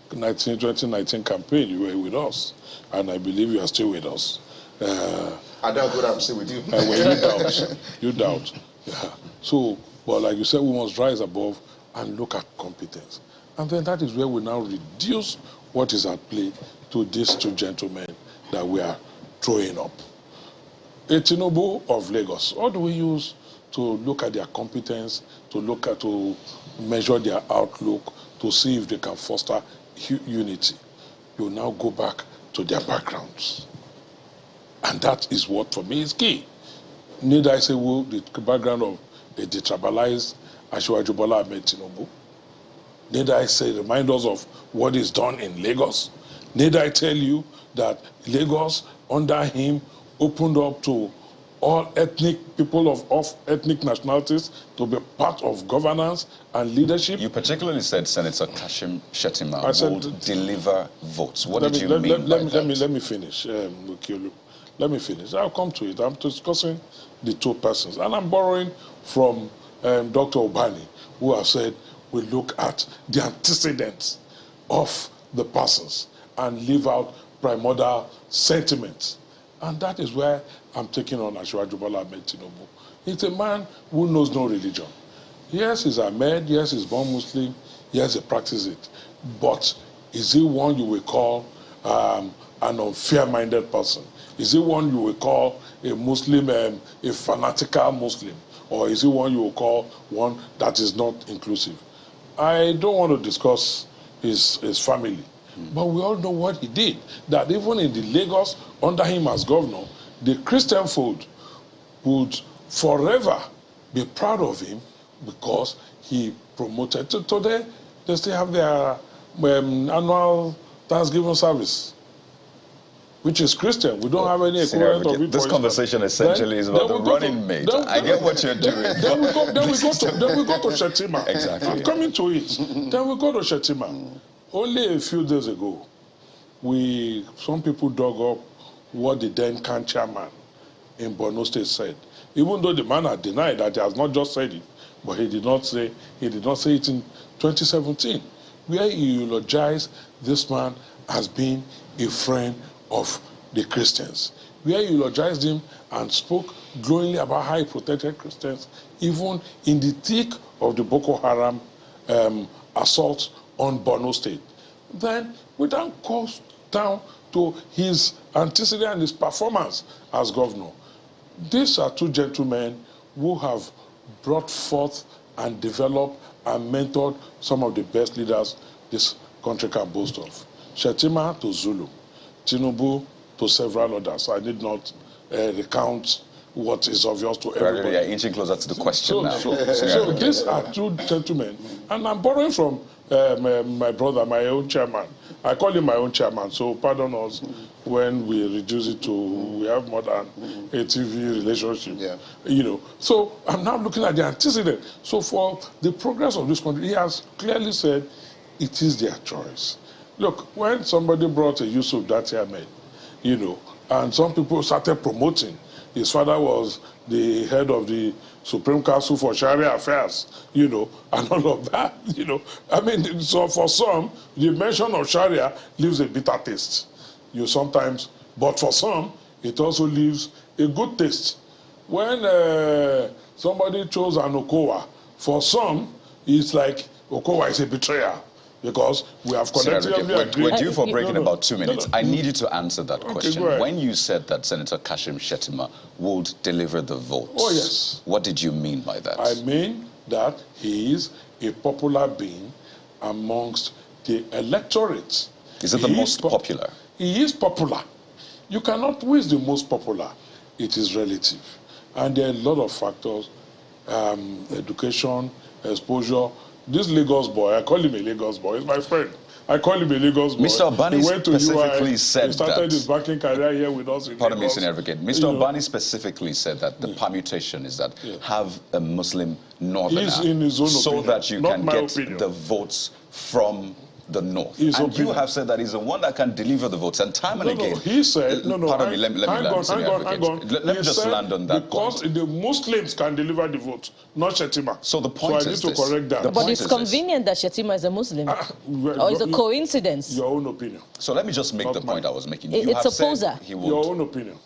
2019 campaign, you were with us. And I believe you are still with us. I doubt what I'm still with you. Well, you doubt. Yeah. So, but like you said, we must rise above and look at competence. And then that is where we now reduce what is at play to these two gentlemen that we are throwing up. A Tinubu of Lagos, what do we use to look at their competence, to measure their outlook, to see if they can foster unity? You now go back to their backgrounds. And that is what, for me, is key. Need I say, well, the background of a detribalized Asiwaju Bola Ahmed Tinubu, Need I say, remind us of what is done in Lagos? Need I tell you that Lagos, under him, opened up to all ethnic people of ethnic nationalities to be part of governance and leadership? You particularly said Senator Kashim Shettima would deliver votes. What did you mean by that? Let me finish, Mukiolu. Let me finish. I'll come to it. I'm discussing the two persons. And I'm borrowing from Dr. Obani, who has said we look at the antecedents of the persons and leave out primordial sentiments. And that is where I'm taking on Asiwaju Bola Ahmed Tinubu. He's a man who knows no religion. Yes, he's Ahmed. Yes, he's born Muslim. Yes, he practices it. But is he one you will call an unfair-minded person? Is he one you will call a Muslim, a fanatical Muslim? Or is he one you will call one that is not inclusive? I don't want to discuss his family. But we all know what he did. That even in the Lagos, under him as governor, the Christian fold would forever be proud of him because he promoted. Today, they still have their annual Thanksgiving service, which is Christian. We don't have any equivalent of it. This conversation essentially is about the running mate. I get what you're doing. Then we go to Shettima. Exactly. I'm coming to it. Then we go to Shettima. Only a few days ago, some people dug up what the then CAN chairman in Borno State said. Even though the man had denied that he has not just said it, but he did not say it in 2017, where he eulogized this man as being a friend of the Christians, where he eulogized him and spoke glowingly about how he protected Christians, even in the thick of the Boko Haram assault on Borno State. Then we then go down to his antecedent and his performance as governor. These are two gentlemen who have brought forth and developed and mentored some of the best leaders this country can boast of. Shettima to Zulu, Tinubu to several others. I need not recount what is obvious to everybody. You're inching closer to the question now. So these are two gentlemen, and I'm borrowing from my brother, my own chairman. I call him my own chairman, so pardon us when we reduce it to we have more than a TV relationship. Yeah. You know, so I'm now looking at the antecedent. So for the progress of this country, he has clearly said it is their choice. Look, when somebody brought a Yusuf Dati Ahmed, you know, and some people started promoting. His father was the head of the Supreme Council for Sharia Affairs, you know, and all of that, you know. I mean, so for some, the mention of Sharia leaves a bitter taste. You sometimes, but for some, it also leaves a good taste. When somebody chose an Okowa, for some, it's like Okowa is a betrayer. Because we have collectively agreed. We're due for breaking about 2 minutes. I need you to answer that question. When you said that Senator Kashim Shettima would deliver the votes, oh yes, what did you mean by that? I mean that he is a popular being amongst the electorate. Is it the most popular? He is popular. You cannot, who is the most popular? It is relative. And there are a lot of factors, education, exposure. This Lagos boy, I call him a Lagos boy, he's my friend. I call him a Lagos boy. Mr. Obani specifically said that. He started his banking career here with us in Pardon me, Senior Advocate. Mr. Obani specifically said that the permutation is that have a Muslim northerner in his own so opinion, that you can get the votes from the north. And you have said that he's the one that can deliver the votes. And time and again... he said... Pardon me, let me land, Senior Advocate. Let me just land on that because the Muslims can deliver the vote, not Shettima. So the point is I need to correct that. But it's convenient that Shettima is a Muslim. Or is it a coincidence? Your own opinion. So let me just make the point I was making. It's a poser. Your own opinion.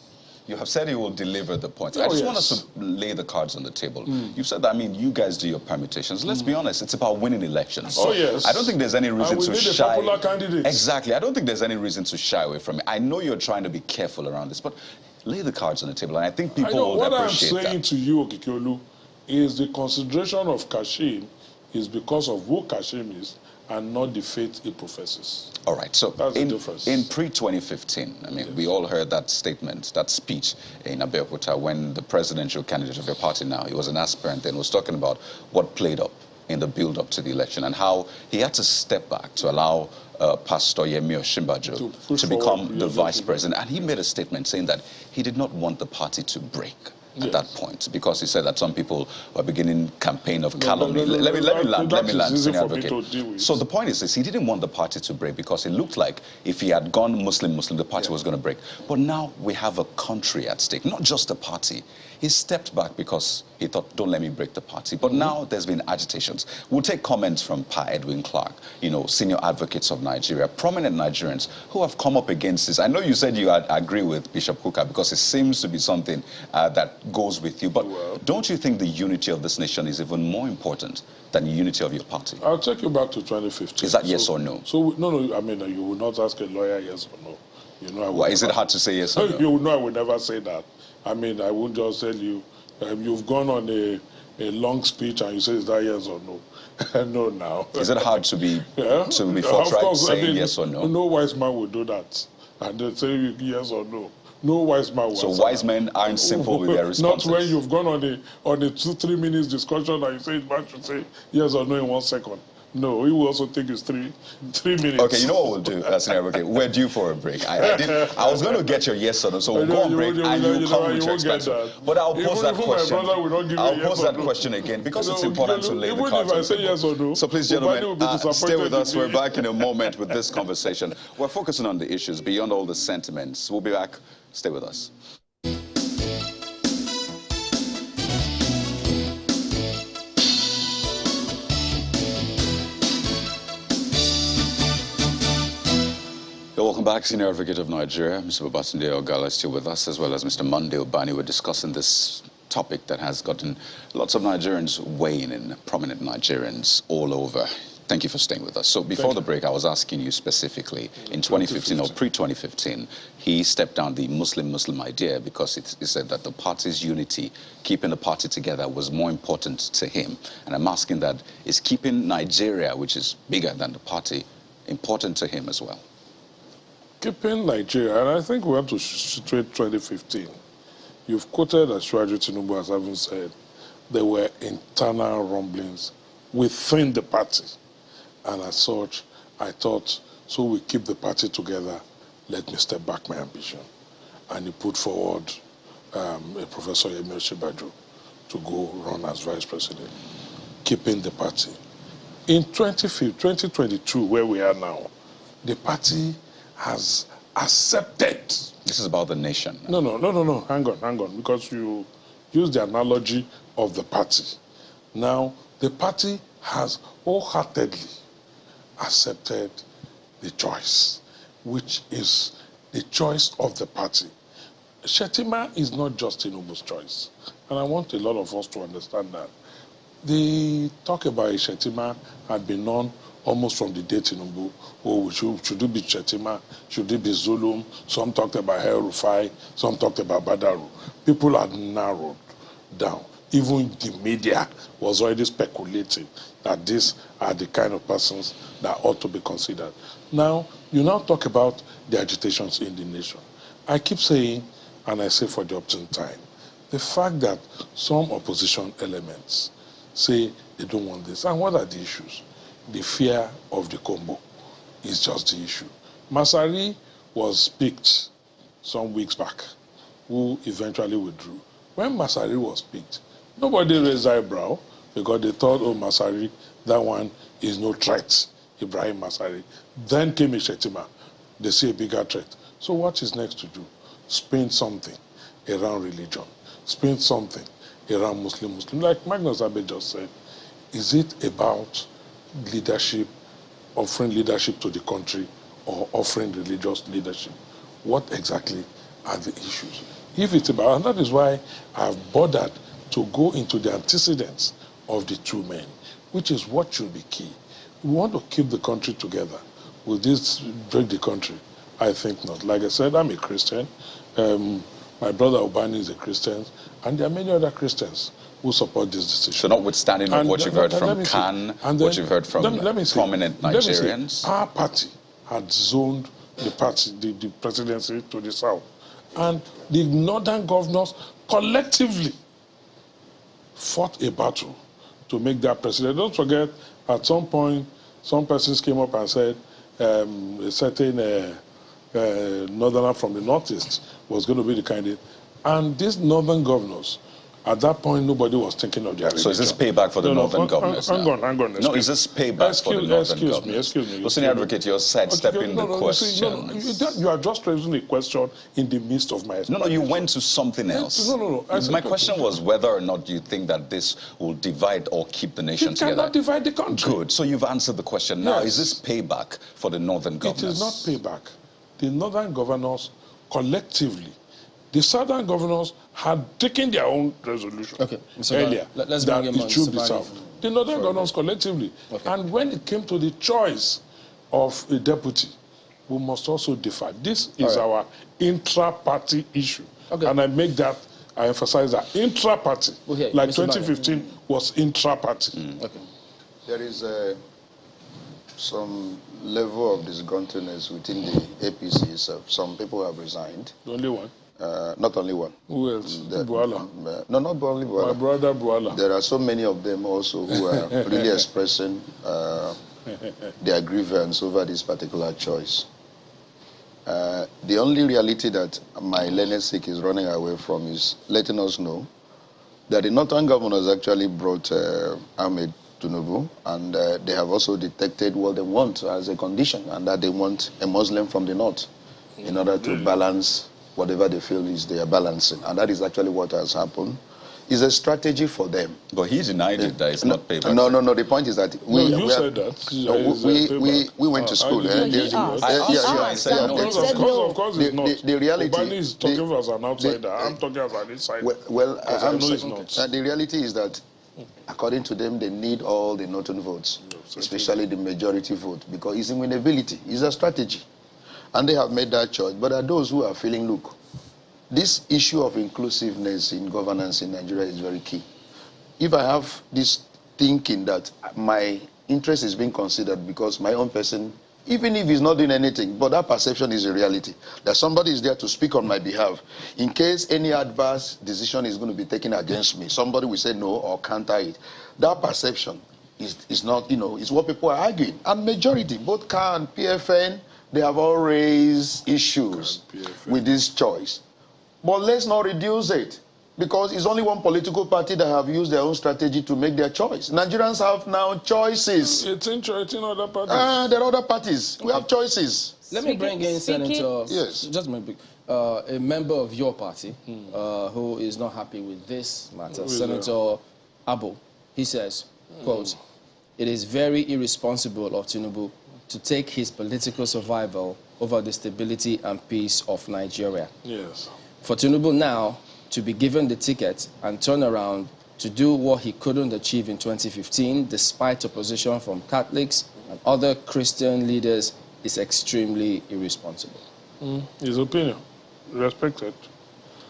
You have said he will deliver the points. I just want us to lay the cards on the table. You've said that, I mean, you guys do your permutations. Let's be honest, it's about winning elections. Oh, yes. I don't think there's any reason to shy. Popular candidates. Exactly. I don't think there's any reason to shy away from it. I know you're trying to be careful around this, but lay the cards on the table, and I think people will appreciate that. What I'm saying to you, Okikiolu, is the consideration of Kashim is because of who Kashim is and not the faith he professes. All right, so that's the difference. In pre-2015, I mean, we all heard that statement, that speech in Abeokuta when the presidential candidate of your party now, he was an aspirant and was talking about what played up in the build-up to the election, and how he had to step back to allow Pastor Yemi Osinbajo to become the vice president. And he made a statement saying that he did not want the party to break at that point, because he said that some people were beginning campaign of calumny. Let me land, senior advocate. So the point is this: he didn't want the party to break because it looked like if he had gone Muslim, the party was going to break. But now we have a country at stake, not just a party. He stepped back because he thought, don't let me break the party. But now there's been agitations. We'll take comments from Pa Edwin Clark, you know, senior advocates of Nigeria, prominent Nigerians who have come up against this. I know you said you agree with Bishop Hooker because it seems to be something that goes with you. But don't you think the unity of this nation is even more important than the unity of your party? I'll take you back to 2015. Is that yes or no? So, no, I mean, you will not ask a lawyer yes or no. You know, why is it hard to say yes or no? You know I would never say that. I mean, I won't just tell you, you've gone on a long speech and you say, is that yes or no? No, now. Is it hard to be forthright saying yes or no? No wise man will do that. And they say yes or no. No wise man will. So wise men aren't simple with their responses. Not when you've gone on a 2-3 minutes discussion and you say man should say yes or no in 1 second. No, he will also take his three minutes. Okay, you know what we'll do, Senior Advocate? We're due for a break. I was going to get your yes or no, so we'll go on break and you'll come with your expansion. But I'll pose that question. I'll pose that question again because it's important to lay the cards on the table. Yes or no, so please, gentlemen, stay with us. We're back in a moment with this conversation. We're focusing on the issues beyond all the sentiments. We'll be back. Stay with us. Welcome back, Senior Advocate of Nigeria. Mr. Babatunde Ogala is still with us, as well as Mr. Monday Obani. We're discussing this topic that has gotten lots of Nigerians weighing in, prominent Nigerians all over. Thank you for staying with us. So before the break, I was asking you specifically, in 2015 or pre-2015, he stepped down the Muslim idea because he said that the party's unity, keeping the party together, was more important to him. And I'm asking that, is keeping Nigeria, which is bigger than the party, important to him as well? Keeping Nigeria, and I think we have to situate 2015. You've quoted Asiwaju Tinubu as having said there were internal rumblings within the party. And as such, I thought, so we keep the party together, let me step back my ambition. And he put forward a Professor Yemi Osinbajo to go run as vice president, keeping the party. In 2022, where we are now, the party has accepted. This is about the nation. No. Hang on. Because you use the analogy of the party. Now, the party has wholeheartedly accepted the choice, which is the choice of the party. Shettima is not just Tinubu's choice. And I want a lot of us to understand that. The talk about Shettima had been known almost from the day Tinubu, should it be Shettima, should it be Zulum? Some talked about El Rufai, some talked about Badaru. People had narrowed down. Even the media was already speculating that these are the kind of persons that ought to be considered. Now, you now talk about the agitations in the nation. I keep saying, and I say for the opportune time, the fact that some opposition elements say they don't want this. And what are the issues? The fear of the combo is just the issue. Masari was picked some weeks back, who eventually withdrew. When Masari was picked, nobody raised eyebrow because they thought, oh, Masari, that one is no threat, Ibrahim Masari. Then came Shettima. They see a bigger threat. So what is next to do? Spin something around religion. Spin something around Muslim. Like Magnus Abe just said, is it about leadership, offering leadership to the country, or offering religious leadership? What exactly are the issues? If it's about, and that is why I've bothered to go into the antecedents of the two men, which is what should be key. We want to keep the country together. Will this break the country? I think not. Like I said, I'm a Christian. My brother Obani is a Christian, and there are many other Christians who support this decision. So notwithstanding what you've heard from Khan, what you've heard from prominent Nigerians? Our party had zoned the presidency to the south. And the northern governors collectively fought a battle to make that president. Don't forget, at some point, some persons came up and said a certain northerner from the northeast was going to be the candidate. And these northern governors, at that point, nobody was thinking of their religion. So is this payback for the northern governors? Hang on. No, is this payback for the northern governors? Excuse me. Well, Senior Advocate, you're sidestepping the question. You are just raising a question in the midst of my explanation. No, you went to something else. No. My question was whether or not you think that this will divide or keep the nation together. It cannot divide the country. Good. So you've answered the question. Now, is this payback for the northern governors? It is not payback. The northern governors collectively, the southern governors had taken their own resolution earlier let's that bring him it should be south. The northern governors collectively. And when it came to the choice of a deputy, we must also differ. This is our intra-party issue. And I emphasize that intra-party, like 2015 was intra-party. There is some level of disgruntledness within the APC itself. Some people have resigned. Only one? Not only one. Who else? Buala? No, not only Buala. My brother Buala. There are so many of them also who are really expressing their grievance over this particular choice. The only reality that my learned Sikh is running away from is letting us know that the northern governors actually brought Ahmed Tinubu, and they have also detected what they want as a condition, and that they want a Muslim from the north in order to balance whatever they feel is they are balancing. And that is actually what has happened. It's a strategy for them. But he denied it, that it's not payback. No. The point is that we went to school. I said no. Of course it's not. The reality... Obani is talking as an outsider. I'm talking as an insider. Well, I know it's not. The reality is that, according to them, they need all the northern votes, especially the majority vote, because it's winnability. It's a strategy. And they have made that choice. But there are those who are feeling, look, this issue of inclusiveness in governance in Nigeria is very key. If I have this thinking that my interest is being considered because my own person, even if he's not doing anything, but that perception is a reality, that somebody is there to speak on my behalf. In case any adverse decision is going to be taken against me, somebody will say no or counter it. That perception is not, is what people are arguing. And majority, both CAR and PFN, they have all raised issues with this choice. But let's not reduce it, because it's only one political party that have used their own strategy to make their choice. Nigerians have now choices. It's interesting other parties. There are other parties. We have choices. Let me bring in Senator, just a member of your party who is not happy with this matter, Senator Abo. He says, quote, "It is very irresponsible of Tinubu to take his political survival over the stability and peace of Nigeria. Yes. For Tinubu now to be given the ticket and turn around to do what he couldn't achieve in 2015, despite opposition from Catholics and other Christian leaders, is extremely irresponsible." His opinion, respected.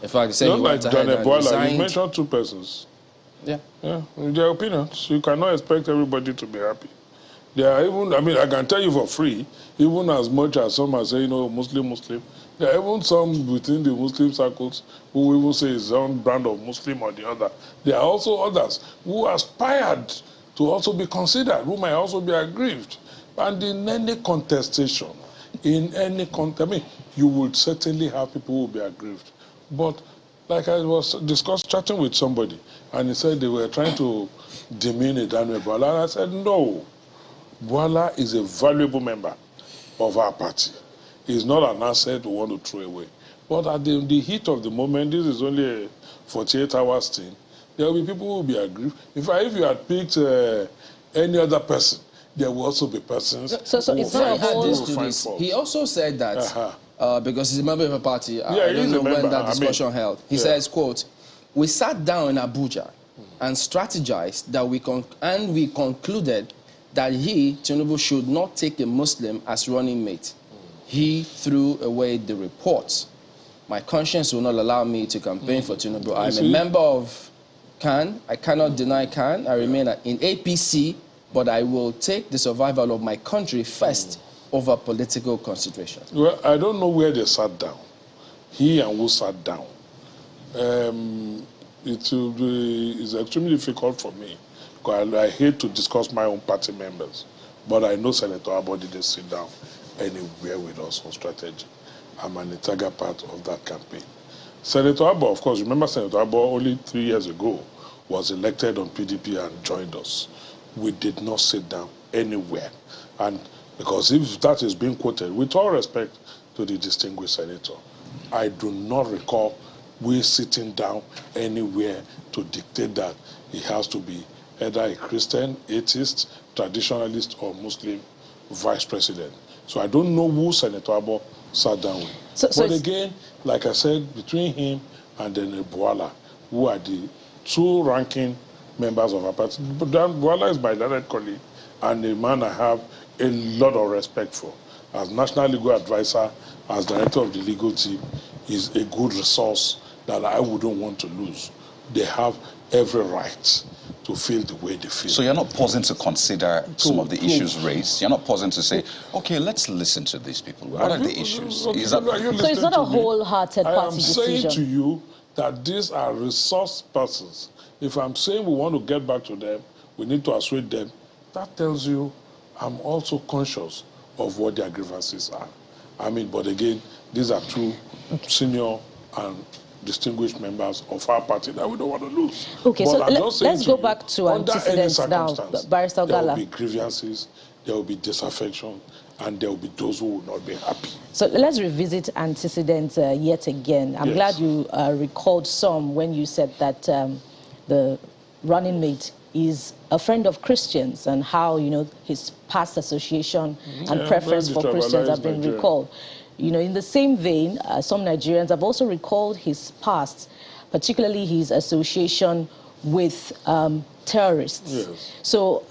In fact, he said not he like went ahead and resigned. You mentioned two persons. Yeah. Their opinions. You cannot expect everybody to be happy. There are even, I can tell you for free, even as much as some are saying, Muslim, there are even some within the Muslim circles who even say it's own brand of Muslim or the other. There are also others who aspired to also be considered, who might also be aggrieved. And in any contestation, you would certainly have people who will be aggrieved. But like I was chatting with somebody, and he said they were trying to demean Daniel Buala, and I said, no. Buala is a valuable member of our party. He's not an asset we want to throw away. But at the heat of the moment, this is only a 48-hour thing, there will be people who will be aggrieved. In fact, if you had picked any other person, there will also be persons who will find fault. He also said that, because he's a member of a party, I don't know when that discussion held. He says, quote, "We sat down in Abuja and strategized that we concluded that Tinubu, should not take a Muslim as running mate. He threw away the reports. My conscience will not allow me to campaign for Tinubu. I'm a member of CAN. I cannot deny CAN. I remain in APC, but I will take the survival of my country first over political considerations." Well, I don't know where they sat down. He and who sat down. It's extremely difficult for me, because I hate to discuss my own party members, but I know Senator Abo didn't sit down anywhere with us on strategy. I'm an integral part of that campaign. Senator Abo, of course, remember Senator Abo only 3 years ago was elected on PDP and joined us. We did not sit down anywhere. And because if that is being quoted, with all respect to the distinguished senator, I do not recall we sitting down anywhere to dictate that he has to be either a Christian, atheist, traditionalist, or Muslim vice president. So I don't know who Senator Abo sat down with. But again, like I said, between him and then Buala, who are the two ranking members of our party. But Buala is my direct colleague and a man I have a lot of respect for. As National Legal Advisor, as Director of the legal team, is a good resource that I wouldn't want to lose. They have every right to feel the way they feel. So you're not pausing to consider some of the issues raised? You're not pausing to say, okay, let's listen to these people. What are the issues? So it's not a wholehearted party decision? I am saying to you that these are resource persons. If I'm saying we want to get back to them, we need to assuage them, that tells you I'm also conscious of what their grievances are. I mean, but again, these are two senior and distinguished members of our party that we don't want to lose. Okay, but so let's go back to antecedents now, Barrister Ogala. There will be grievances, there will be disaffection, and there will be those who will not be happy. So let's revisit antecedents yet again. I'm glad you recalled some when you said that the running mate is a friend of Christians and how, you know, his past association and preference for Christians have been recalled. You know, in the same vein, some Nigerians have also recalled his past, particularly his association with terrorists. Yes. So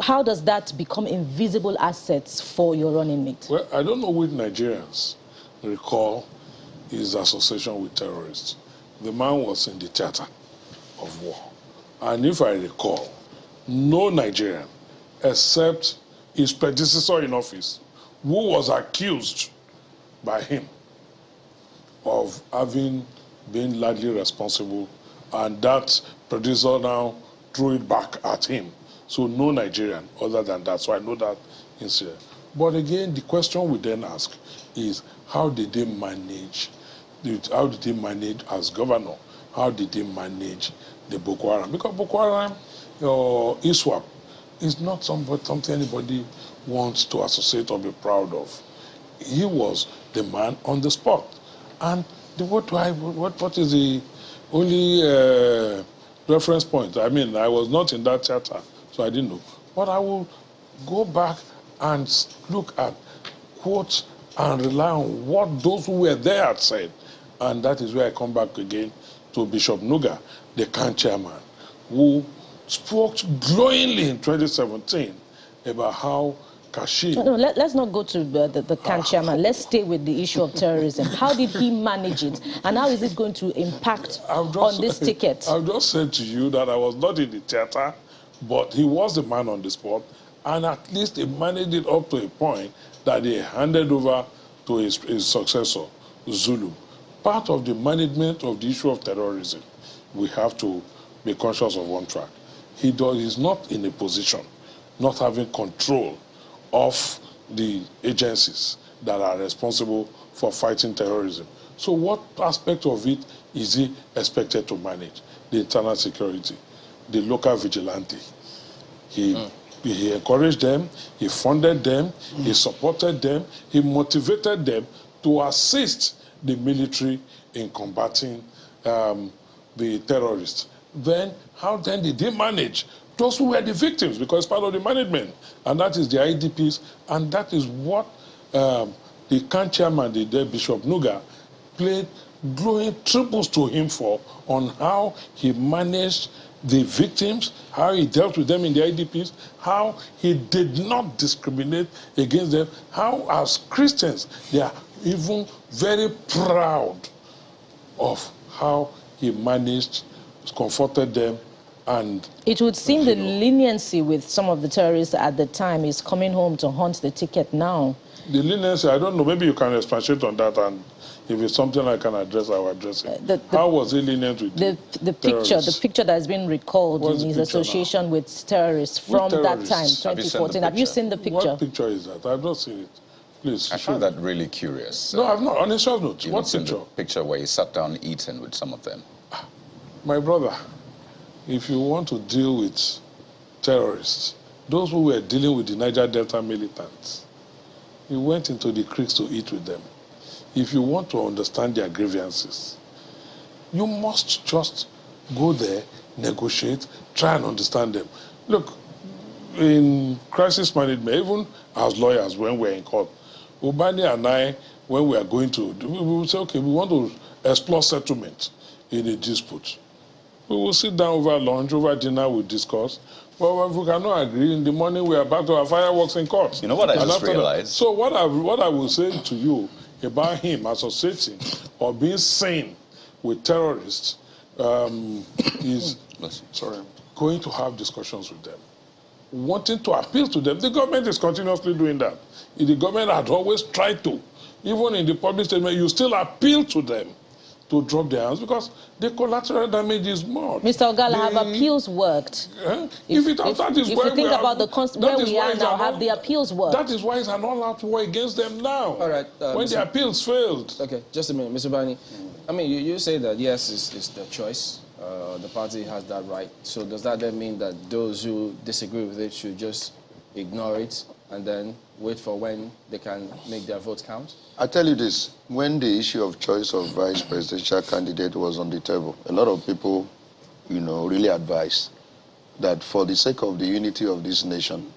how does that become invisible assets for your running mate? Well, I don't know which Nigerians recall his association with terrorists. The man was in the theater of war. And if I recall, no Nigerian, except his predecessor in office, who was accused by him of having been largely responsible, and that producer now threw it back at him. So no Nigerian other than that. So I know that incident. But again, the question we then ask is, how did they manage? How did they manage as governor? How did they manage the Boko Haram? Because Boko Haram or ISWAP is not something anybody wants to associate or be proud of. He was the man on the spot. And what is the only reference point? I mean, I was not in that theater, so I didn't know. But I will go back and look at quotes and rely on what those who were there had said. And that is where I come back again to Bishop Nuga, the CAN chairman, who spoke glowingly in 2017 about how Kashim... No, let's not go to the CAN chairman. Let's stay with the issue of terrorism. How did he manage it? And how is it going to impact on this ticket? I've just said to you that I was not in the theater, but he was the man on the spot, and at least he managed it up to a point that he handed over to his successor, Zulu. Part of the management of the issue of terrorism, we have to be conscious of one track. He's not in a position, not having control of the agencies that are responsible for fighting terrorism. So what aspect of it is he expected to manage? The internal security, the local vigilante. He encouraged them, he funded them, he supported them, he motivated them to assist the military in combating the terrorists. Then, how then did they manage those who were the victims? Because it's part of the management, and that is the IDPs, and that is what the CAN chairman, the Bishop Nuga, played glowing tributes to him for, on how he managed the victims, how he dealt with them in the IDPs, how he did not discriminate against them, how as Christians they are even very proud of how he managed, comforted them, and... It would seem the leniency with some of the terrorists at the time is coming home to haunt the ticket now. The leniency, I don't know. Maybe you can expatiate on that, and if it's something I can address, I will address it. How was he lenient with the picture that has been recalled in his association with terrorists from that time, 2014. Have you seen the picture? What picture is that? I've not seen it. Please. I found that really curious. No, I've not. On a short note, what picture? picture? The picture where he sat down eating with some of them. My brother, if you want to deal with terrorists, those who were dealing with the Niger Delta militants, you went into the creeks to eat with them. If you want to understand their grievances, you must just go there, negotiate, try and understand them. Look, in crisis management, even as lawyers, when we're in court, Ubani and I, when we are going to, we will say, okay, we want to explore settlement in a dispute. We will sit down over lunch, over dinner, we'll discuss. Well, if we cannot agree, in the morning we are back to our fireworks in court. You know what I just realized? So what I will say to you about him associating or being seen with terrorists is going to have discussions with them, wanting to appeal to them. The government is continuously doing that. The government had always tried to. Even in the public statement, you still appeal to them to drop their hands because the collateral damage is more. Mr. Ogala, have appeals worked? If you think about where we are now, have the appeals worked? That is why it's an all-out war against them now. All right. When the appeals failed. Okay, just a minute, Mr. Bani. I mean, you say that, yes, it's their choice. The party has that right. So does that then mean that those who disagree with it should just ignore it and then wait for when they can make their votes count? I tell you this, when the issue of choice of vice presidential candidate was on the table, a lot of people, really advised that for the sake of the unity of this nation,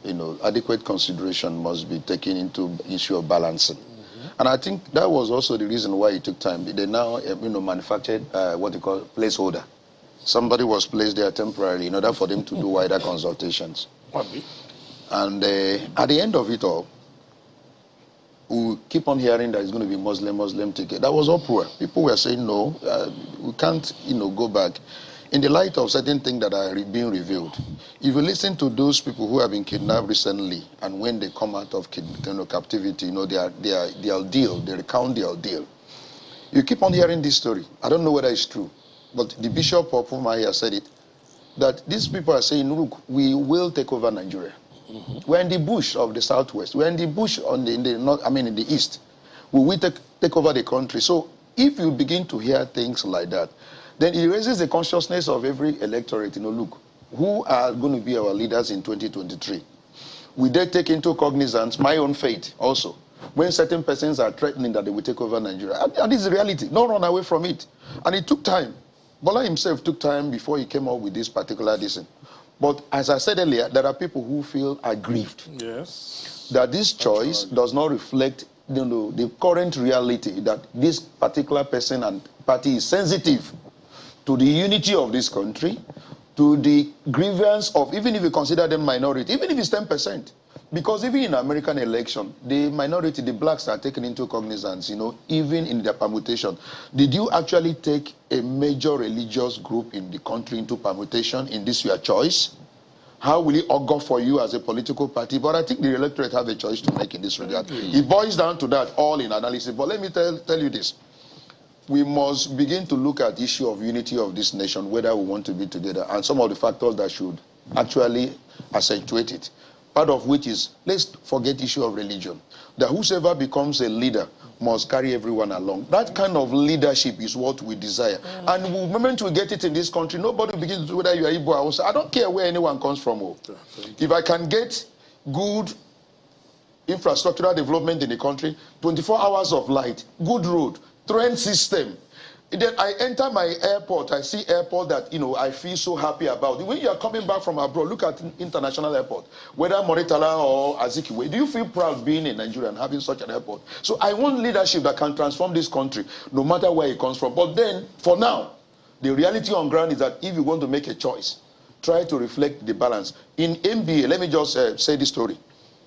adequate consideration must be taken into issue of balancing. And I think that was also the reason why it took time. They now, manufactured what they call placeholder. Somebody was placed there temporarily in order for them to do wider consultations. And at the end of it all, we keep on hearing that it's going to be Muslim ticket. That was uproar. People were saying, no, we can't, go back. In the light of certain things that are being revealed, if you listen to those people who have been kidnapped recently, and when they come out of captivity, their deal, they recount their deal. You keep on hearing this story. I don't know whether it's true, but the Bishop of Umahia said it, that these people are saying, look, we will take over Nigeria. We're in the bush of the southwest. We're in the bush in the east. We will take over the country. So if you begin to hear things like that, then it raises the consciousness of every electorate. Look, who are going to be our leaders in 2023? We dare take into cognizance my own fate also. When certain persons are threatening that they will take over Nigeria. And this is reality. Don't run away from it. And it took time. Bola himself took time before he came up with this particular decision. But as I said earlier, there are people who feel aggrieved. Yes. That this choice does not reflect the current reality, that this particular person and party is sensitive to the unity of this country, to the grievance of, even if you consider them minority, even if it's 10%. Because even in American election, the minority, the blacks are taken into cognizance, even in their permutation. Did you actually take a major religious group in the country into permutation in this your choice? How will it augur for you as a political party? But I think the electorate have a choice to make in this regard. It boils down to that all in analysis. But let me tell you this. We must begin to look at the issue of unity of this nation, whether we want to be together, and some of the factors that should actually accentuate it. Part of which is, let's forget the issue of religion. That whosoever becomes a leader must carry everyone along. That kind of leadership is what we desire. And the moment we get it in this country, nobody will begin to do whether you are Igbo or Hausa. I don't care where anyone comes from. If I can get good infrastructural development in the country, 24 hours of light, good road, train system, then I enter my airport, I see airport that, I feel so happy about. When you are coming back from abroad, look at international airport, whether Moritala or Azikiwe, do you feel proud being in Nigeria and having such an airport? So I want leadership that can transform this country, no matter where it comes from. But then, for now, the reality on ground is that if you want to make a choice, try to reflect the balance. In MBA, let me just say this story.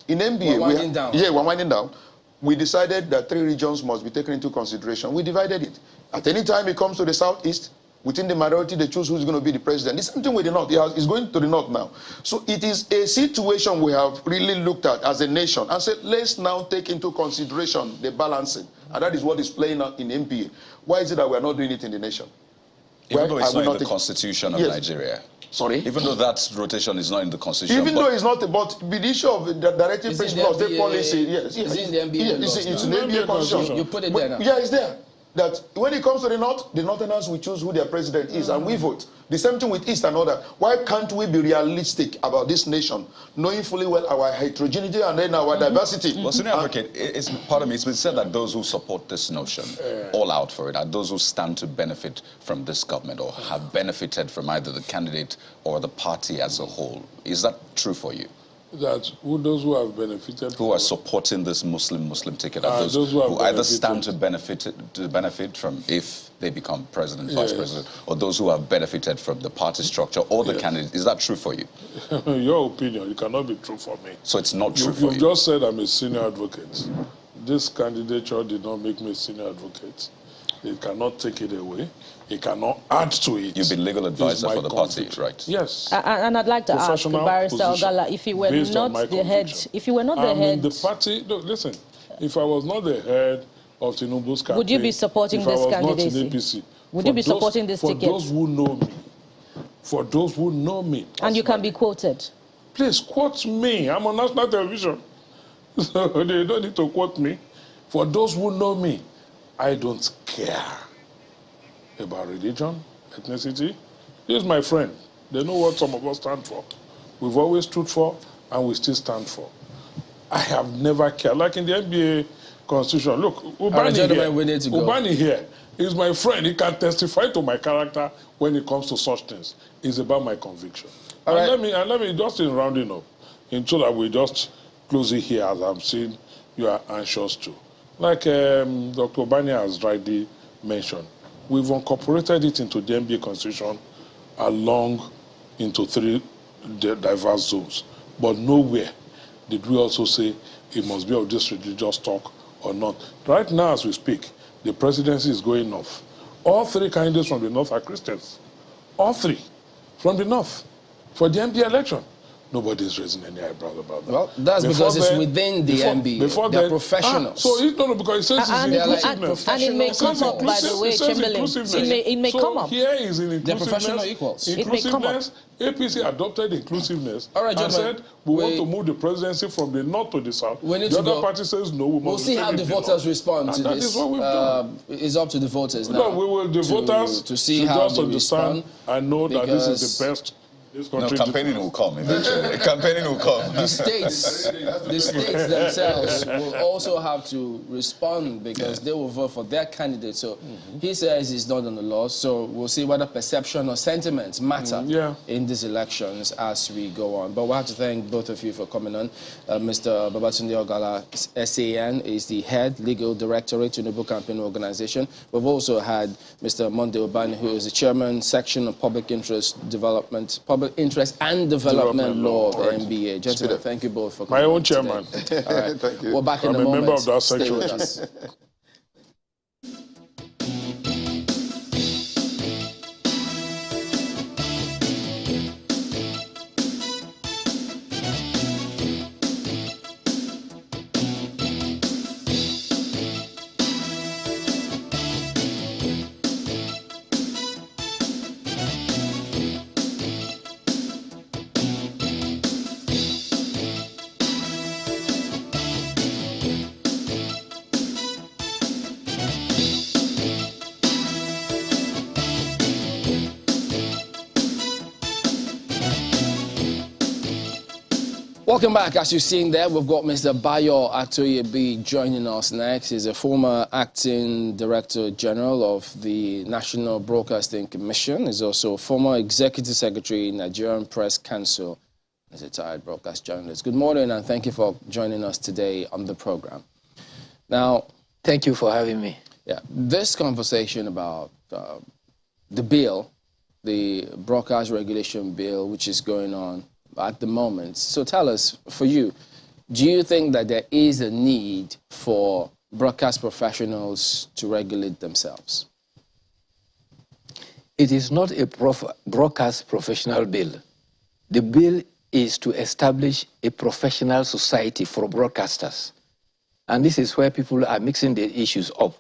In MBA, we're winding down. We decided that 3 regions must be taken into consideration. We divided it. At any time it comes to the southeast, Within the minority, they choose who's going to be the president. The same thing with the North. It's going to the North now. So it is a situation we have really looked at as a nation and said, let's now take into consideration the balancing. And that is what is playing out in NBA. Why is it that we are not doing it in the nation? Even though it's not in the constitution of Nigeria. Sorry? Even though that rotation is not in the constitution. Even though it's not about the issue of the directive principle of state policy. Yes, it's in the NBA. It's in the NBA constitution. You put it there now. Yeah, it's there. That when it comes to the North, the Northerners will choose who their president is, and we vote. The same thing with East and Other. Why can't we be realistic about this nation, knowing fully well our heterogeneity and then our diversity? Well, Senior Advocate, pardon me, it's been said that those who support this notion, all out for it, are those who stand to benefit from this government or have benefited from either the candidate or the party as a whole. Is that true for you? That those who have benefited, who are supporting this Muslim ticket, are those who either stand to benefit from if they become president, vice president, or those who have benefited from the party structure or the candidate. Is that true for you? Your opinion, it cannot be true for me. So it's not true for you. You've just said I'm a senior advocate. This candidature did not make me a senior advocate. It cannot take it away. It cannot add to it. You've been legal advisor for the party, right? Yes. And I'd like to ask Barrister Ogala, if you were not the head, the party, no, listen, if I was not the head of Tinubu's campaign, would you be supporting this candidacy? Not in APC, would you be supporting this ticket? For those who know me, for those who know me. And you can be quoted. Please quote me. I'm on national television. So they don't need to quote me. For those who know me, I don't care about religion, ethnicity. He's my friend. They know what some of us stand for. We've always stood for, and we still stand for. I have never cared. Like in the NBA Constitution, look, Ubani here is my friend. He can testify to my character when it comes to such things. It's about my conviction. Let me just in rounding up, so that we just close it here, as I'm seeing you are anxious to. Like Dr. Ubani has rightly mentioned, we've incorporated it into the NBA Constitution along into 3 diverse zones. But nowhere did we also say it must be of this religious talk or not. Right now, as we speak, the presidency is going north. All 3 candidates from the north are Christians. All 3 from the north for the NBA election. Nobody is raising any eyebrows about that. Well, that's because it's within the NBA. They're professionals. So because it says it's inclusiveness. And it may come up, by the way, Chamberlain. It may come up. Here is in inclusiveness. They're professional equals. Inclusiveness. APC adopted inclusiveness and said we want to move the presidency from the north to the south. The other party says no. We'll see how the voters respond to this. That is what we've done. It's up to the voters now. No, the voters to see how they understand and know that this is the best. No, campaigning will come eventually. Campaigning will come. The states themselves will also have to respond because they will vote for their candidate. So he says he's not on the law. So we'll see whether perception or sentiments matter in these elections as we go on. But we have to thank both of you for coming on. Mr. Babatunde Ogala, SAN, is the head legal directorate to Tinubu Campaign Organization. We've also had Mr. Monday Ubani, who is the chairman section of Public Interest Development, Public Interest and Development Law of the NBA. Gentlemen, thank you both for coming. My own chairman. All right. Thank you. We're back in a moment. I'm a member of that section. Stay with us. Welcome back. As you've seen there, we've got Mr. Bayo Atoyebi joining us next. He's a former acting director general of the National Broadcasting Commission. He's also former executive secretary, Nigerian Press Council. He's a retired broadcast journalist. Good morning, and thank you for joining us today on the program. Now, thank you for having me. Yeah, this conversation about the bill, the broadcast regulation bill, which is going on at the moment. So tell us, for you, do you think that there is a need for broadcast professionals to regulate themselves? It is not a broadcast professional bill. The bill is to establish a professional society for broadcasters. And this is where people are mixing the issues up.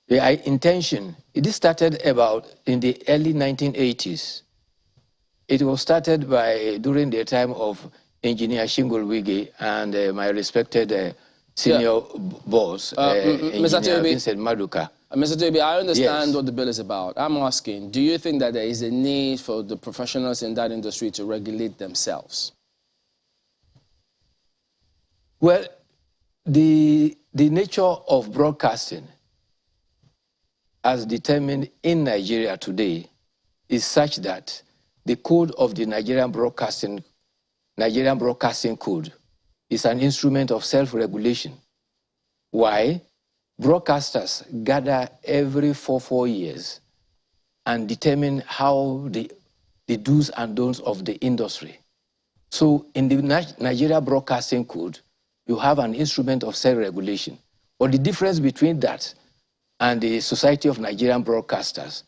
The intention, this started about in the early 1980s. It was started during the time of Engineer Shingol Wige and my respected senior boss, Engineer Vincent Maduka. Mr. Toby, I understand what the bill is about. I'm asking, do you think that there is a need for the professionals in that industry to regulate themselves? Well, the nature of broadcasting as determined in Nigeria today is such that the code of the Nigerian Broadcasting Code is an instrument of self-regulation. Why? Broadcasters gather every 4 years and determine how the do's and don'ts of the industry. So in the Nigeria Broadcasting Code, you have an instrument of self-regulation. But the difference between that and the Society of Nigerian Broadcasters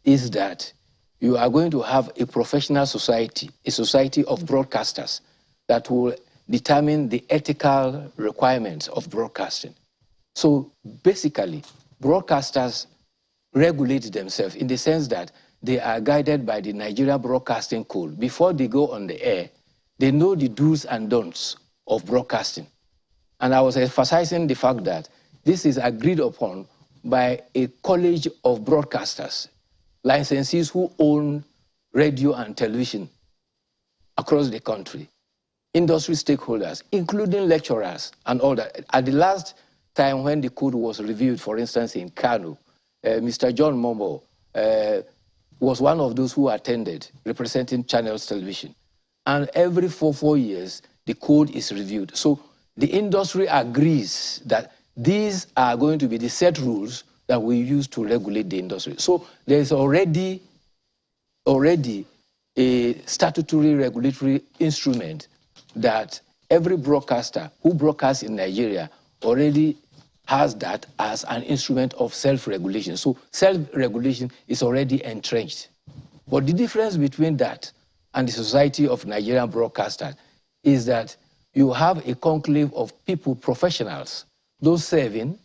is that you are going to have a professional society, a society of broadcasters that will determine the ethical requirements of broadcasting. So basically, broadcasters regulate themselves in the sense that they are guided by the Nigeria Broadcasting Code. Before they go on the air, they know the do's and don'ts of broadcasting. And I was emphasizing the fact that this is agreed upon by a college of broadcasters, licensees who own radio and television across the country, industry stakeholders, including lecturers and all that. At the last time when the code was reviewed, for instance, in Kano, Mr. John Mombo was one of those who attended, representing Channels Television. And every 4 years, the code is reviewed. So the industry agrees that these are going to be the set rules that we use to regulate the industry. So there is already a statutory regulatory instrument that every broadcaster who broadcasts in Nigeria already has that as an instrument of self-regulation. So self-regulation is already entrenched. But the difference between that and the Society of Nigerian Broadcasters is that you have a conclave of people, professionals, those serving,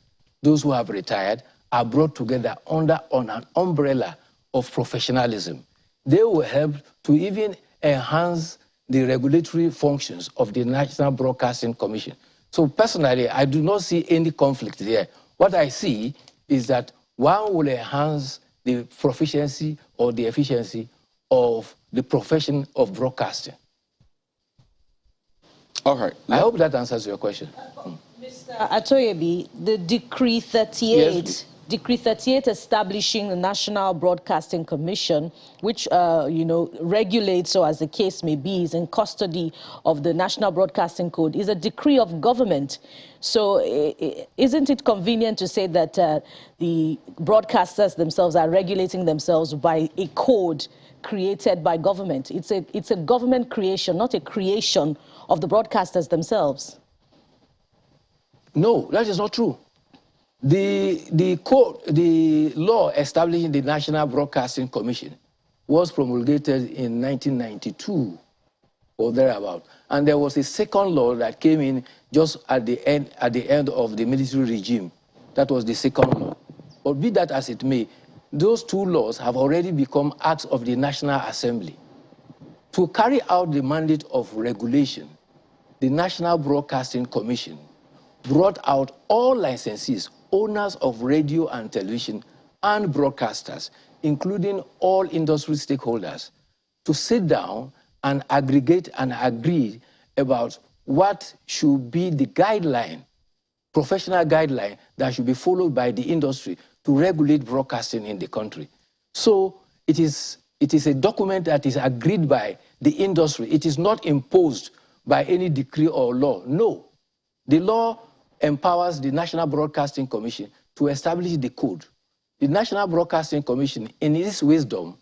those who have retired, are brought together on an umbrella of professionalism. They will help to even enhance the regulatory functions of the National Broadcasting Commission. So personally, I do not see any conflict there. What I see is that one will enhance the proficiency or the efficiency of the profession of broadcasting. All right. I hope that answers your question. Mr. Atoyebi, the Decree 38, yes, Decree 38 establishing the National Broadcasting Commission, which, regulates, or as the case may be, is in custody of the National Broadcasting Code, is a decree of government. So isn't it convenient to say that the broadcasters themselves are regulating themselves by a code created by government? It's a government creation, not a creation of the broadcasters themselves. No, that is not true. The law establishing the National Broadcasting Commission was promulgated in 1992 or thereabout, and there was a second law that came in just at the end of the military regime. That was the second law. But be that as it may, those two laws have already become acts of the National Assembly. To carry out the mandate of regulation, the National Broadcasting Commission brought out all licensees, owners of radio and television, and broadcasters, including all industry stakeholders, to sit down and aggregate and agree about what should be the guideline, professional guideline that should be followed by the industry to regulate broadcasting in the country. So it is a document that is agreed by the industry. It is not imposed by any decree or law. No. The law empowers the National Broadcasting Commission to establish the code. The National Broadcasting Commission, in its wisdom,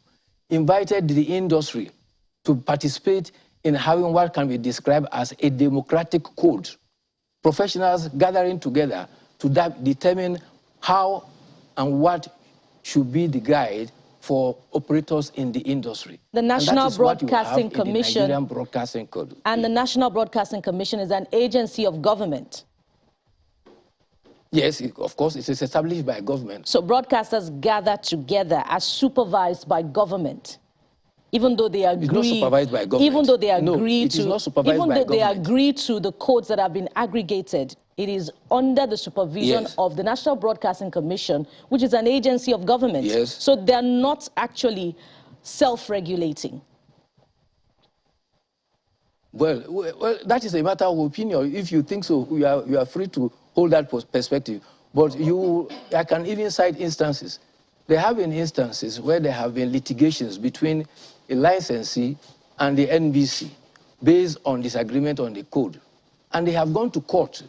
invited the industry to participate in having what can be described as a democratic code. Professionals gathering together to determine how and what should be the guide for operators in the industry. The National Broadcasting Commission. Commission. The Nigerian Broadcasting Code. And the National Broadcasting Commission is an agency of government. Yes, of course, it is established by government. So broadcasters gather together as supervised by government, even though they agree. It's not supervised by government. Even though they agree no, it to. Is not supervised even by though government. they agree to the codes that have been aggregated, it is under the supervision yes. of the National Broadcasting Commission, which is an agency of government. Yes. So they're not actually self-regulating. Well, that is a matter of opinion. If you think so, you are free to hold that perspective. But I can even cite instances. There have been instances where there have been litigations between a licensee and the NBC based on disagreement on the code. And they have gone to court.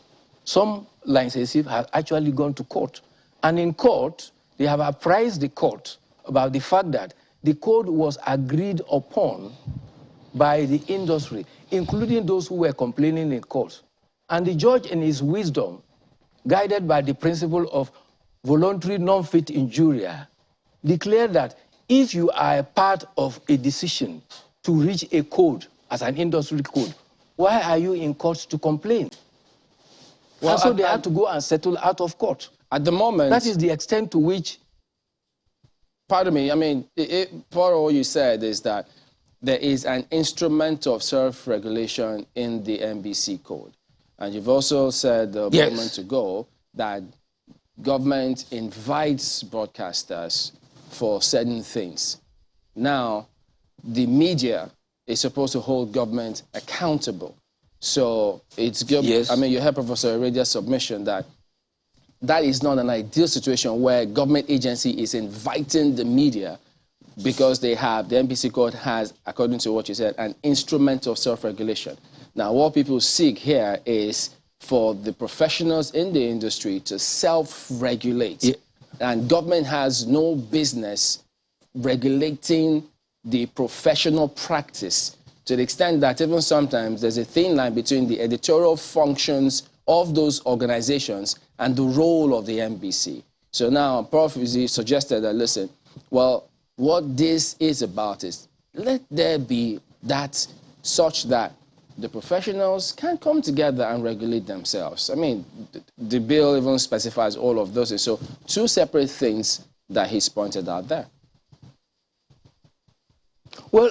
Some licensees have actually gone to court. And in court, they have apprised the court about the fact that the code was agreed upon by the industry, including those who were complaining in court. And the judge, in his wisdom, guided by the principle of voluntary non-fit injuria, declared that if you are a part of a decision to reach a code as an industry code, why are you in court to complain? Well, and so they had to go and settle out of court. At the moment... That is the extent to which... Pardon me, I mean, for all you said is that there is an instrument of self-regulation in the NBC code. And you've also said a moment ago that government invites broadcasters for certain things. Now, the media is supposed to hold government accountable. So it's good. Yes. I mean, you heard Professor Heredia's submission that that is not an ideal situation where government agency is inviting the media because they have, the NBC code has, according to what you said, an instrument of self-regulation. Now, what people seek here is for the professionals in the industry to self-regulate. Yeah. And government has no business regulating the professional practice to the extent that even sometimes there's a thin line between the editorial functions of those organizations and the role of the NBC. So now, Prof. suggested that, listen, well, what this is about is let there be that such that the professionals can come together and regulate themselves. I mean, the bill even specifies all of those. So two separate things that he's pointed out there. Well,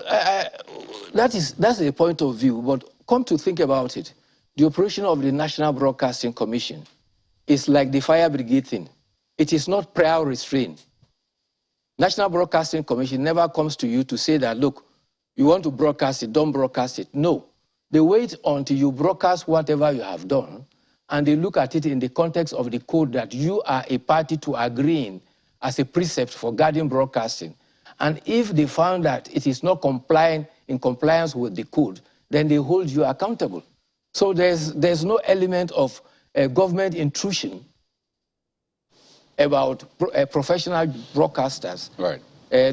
that's a point of view, but come to think about it, the operation of the National Broadcasting Commission is like the fire brigade thing. It is not prior restraint. National Broadcasting Commission never comes to you to say that, look, you want to broadcast it, don't broadcast it. No. They wait until you broadcast whatever you have done, and they look at it in the context of the code that you are a party to agreeing as a precept for guarding broadcasting. And if they found that it is not in compliance with the code, then they hold you accountable. So there's no element of government intrusion about professional broadcasters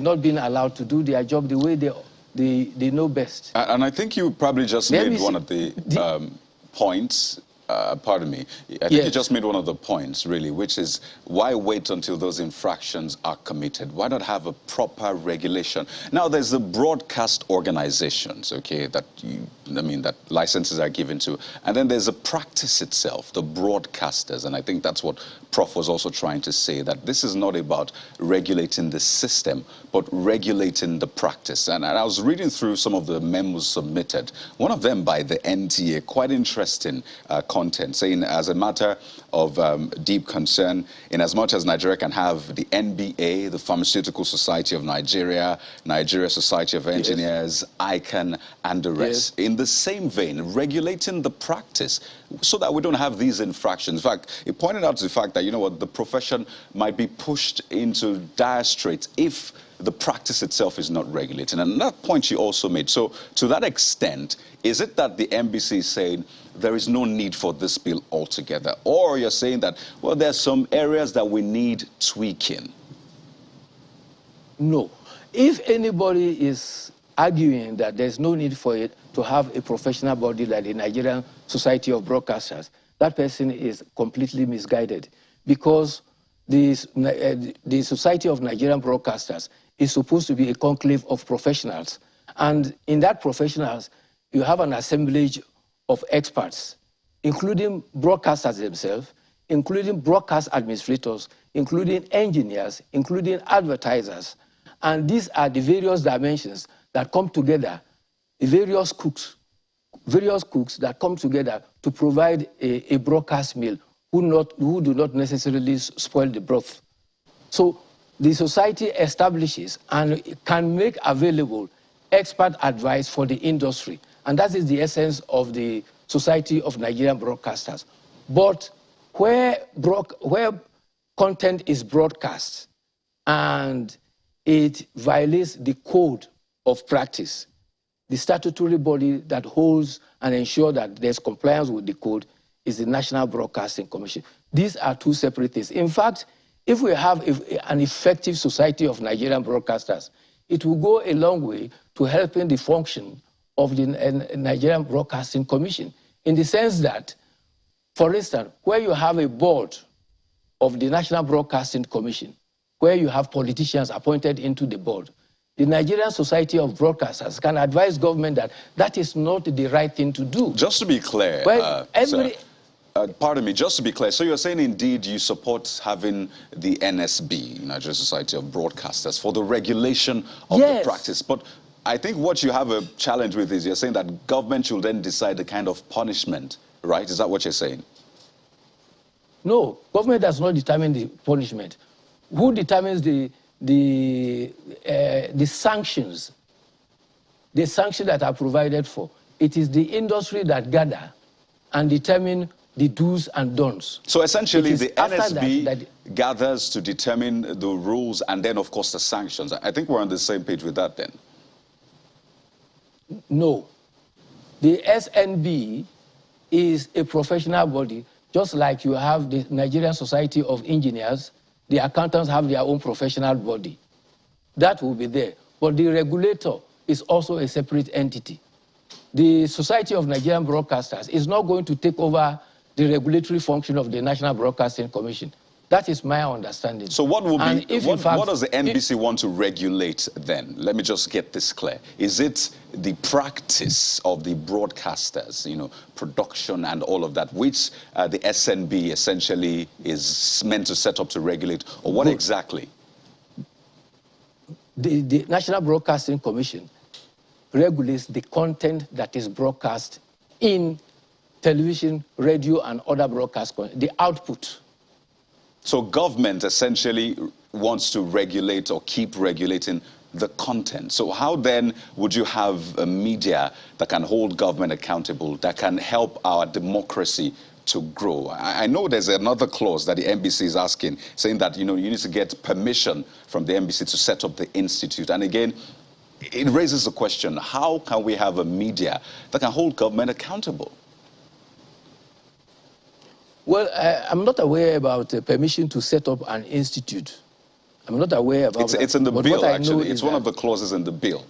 not being allowed to do their job the way they know best. And I think you probably just made one of the points, pardon me, I think you just made one of the points, really, which is why wait until those infractions are committed? Why not have a proper regulation? Now, there's the broadcast organizations, okay, that that licenses are given to, and then there's the practice itself, the broadcasters, and I think that's what Prof was also trying to say, that this is not about regulating the system, but regulating the practice. And I was reading through some of the memos submitted, one of them by the NTA, quite interesting content, saying as a matter of deep concern, in as much as Nigeria can have the NBA, the Pharmaceutical Society of Nigeria, Nigeria Society of Engineers, ICANN, and the rest. In the same vein, regulating the practice so that we don't have these infractions. In fact, it pointed out to the fact that, you know what, the profession might be pushed into dire straits if the practice itself is not regulated. And that point you also made. So to that extent, is it that the NBC is saying there is no need for this bill altogether? Or you're saying that, well, there's some areas that we need tweaking? No. If anybody is arguing that there's no need for it to have a professional body like the Nigerian Society of Broadcasters, that person is completely misguided, because the Society of Nigerian Broadcasters is supposed to be a conclave of professionals. And in that professionals, you have an assemblage of experts, including broadcasters themselves, including broadcast administrators, including engineers, including advertisers. And these are the various dimensions that come together, the various cooks that come together to provide a broadcast meal who do not necessarily spoil the broth. So the society establishes and can make available expert advice for the industry. And that is the essence of the Society of Nigerian Broadcasters. But where content is broadcast and it violates the code of practice, the statutory body that holds and ensures that there's compliance with the code is the National Broadcasting Commission. These are two separate things. In fact, if we have an effective Society of Nigerian Broadcasters, it will go a long way to helping the function of the Nigerian Broadcasting Commission, in the sense that, for instance, where you have a board of the National Broadcasting Commission, where you have politicians appointed into the board, the Nigerian Society of Broadcasters can advise government that that is not the right thing to do. Just to be clear, well, pardon me, just to be clear, so you're saying indeed you support having the NSB, Nigerian Society of Broadcasters, for the regulation of the practice. But I think what you have a challenge with is you're saying that government should then decide the kind of punishment, right? Is that what you're saying? No, government does not determine the punishment. Who determines the sanctions? The sanctions that are provided for. It is the industry that gather and determine the do's and don'ts. So essentially the NSB gathers to determine the rules and then of course the sanctions. I think we're on the same page with that then. No. The SNB is a professional body, just like you have the Nigerian Society of Engineers. The accountants have their own professional body. That will be there. But the regulator is also a separate entity. The Society of Nigerian Broadcasters is not going to take over the regulatory function of the National Broadcasting Commission. That is my understanding. So what will be, what does the NBC want to regulate then? Let me just get this clear. Is it the practice of the broadcasters, you know, production and all of that, which the SNB essentially is meant to set up to regulate, or what exactly? The National Broadcasting Commission regulates the content that is broadcast in television, radio, and other broadcast, the output. So government essentially wants to regulate or keep regulating the content. So how then would you have a media that can hold government accountable, that can help our democracy to grow? I know there's another clause that the NBC is asking, saying that, you know, you need to get permission from the NBC to set up the institute. And again, it raises the question, how can we have a media that can hold government accountable? Well, I'm not aware about permission to set up an institute. I'm not aware about that. It's in the bill, actually. It's one of the clauses in the bill.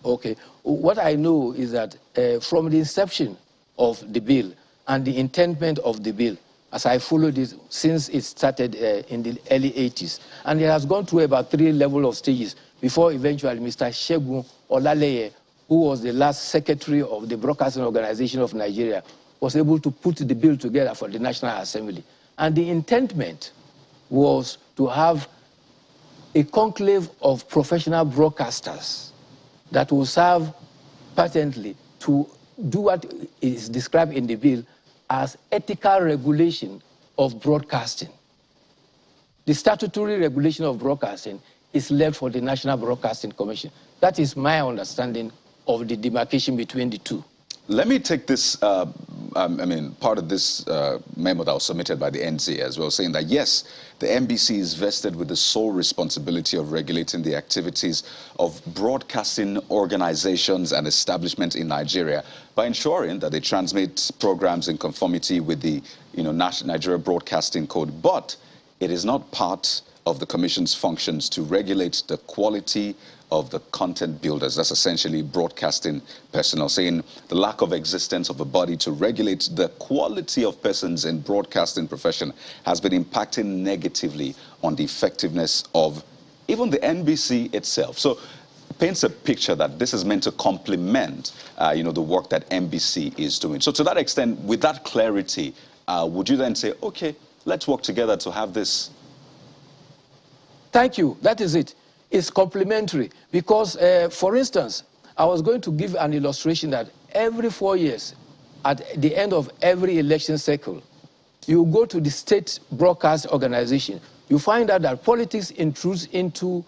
Okay. What I know is that from the inception of the bill and the intendment of the bill, as I followed it since it started in the early 80s, and it has gone through about 3 levels of stages before eventually Mr. Segun Olaleye, who was the last secretary of the Broadcasting Organization of Nigeria, was able to put the bill together for the National Assembly. And the intendment was to have a conclave of professional broadcasters that will serve patently to do what is described in the bill as ethical regulation of broadcasting. The statutory regulation of broadcasting is left for the National Broadcasting Commission. That is my understanding of the demarcation between the two. Let me take this, part of this memo that was submitted by the NC as well, saying that yes, the NBC is vested with the sole responsibility of regulating the activities of broadcasting organizations and establishments in Nigeria by ensuring that they transmit programs in conformity with the Nigeria Broadcasting Code. But it is not part of the Commission's functions to regulate the quality of the content builders. That's essentially broadcasting personnel, saying the lack of existence of a body to regulate the quality of persons in broadcasting profession has been impacting negatively on the effectiveness of even the NBC itself. So paints a picture that this is meant to complement, you know, the work that NBC is doing. So to that extent, with that clarity, would you then say, okay, let's work together to have this? Thank you. That is it. It's complementary because, for instance, I was going to give an illustration that every 4 years, at the end of every election cycle, you go to the state broadcast organization, you find out that politics intrudes into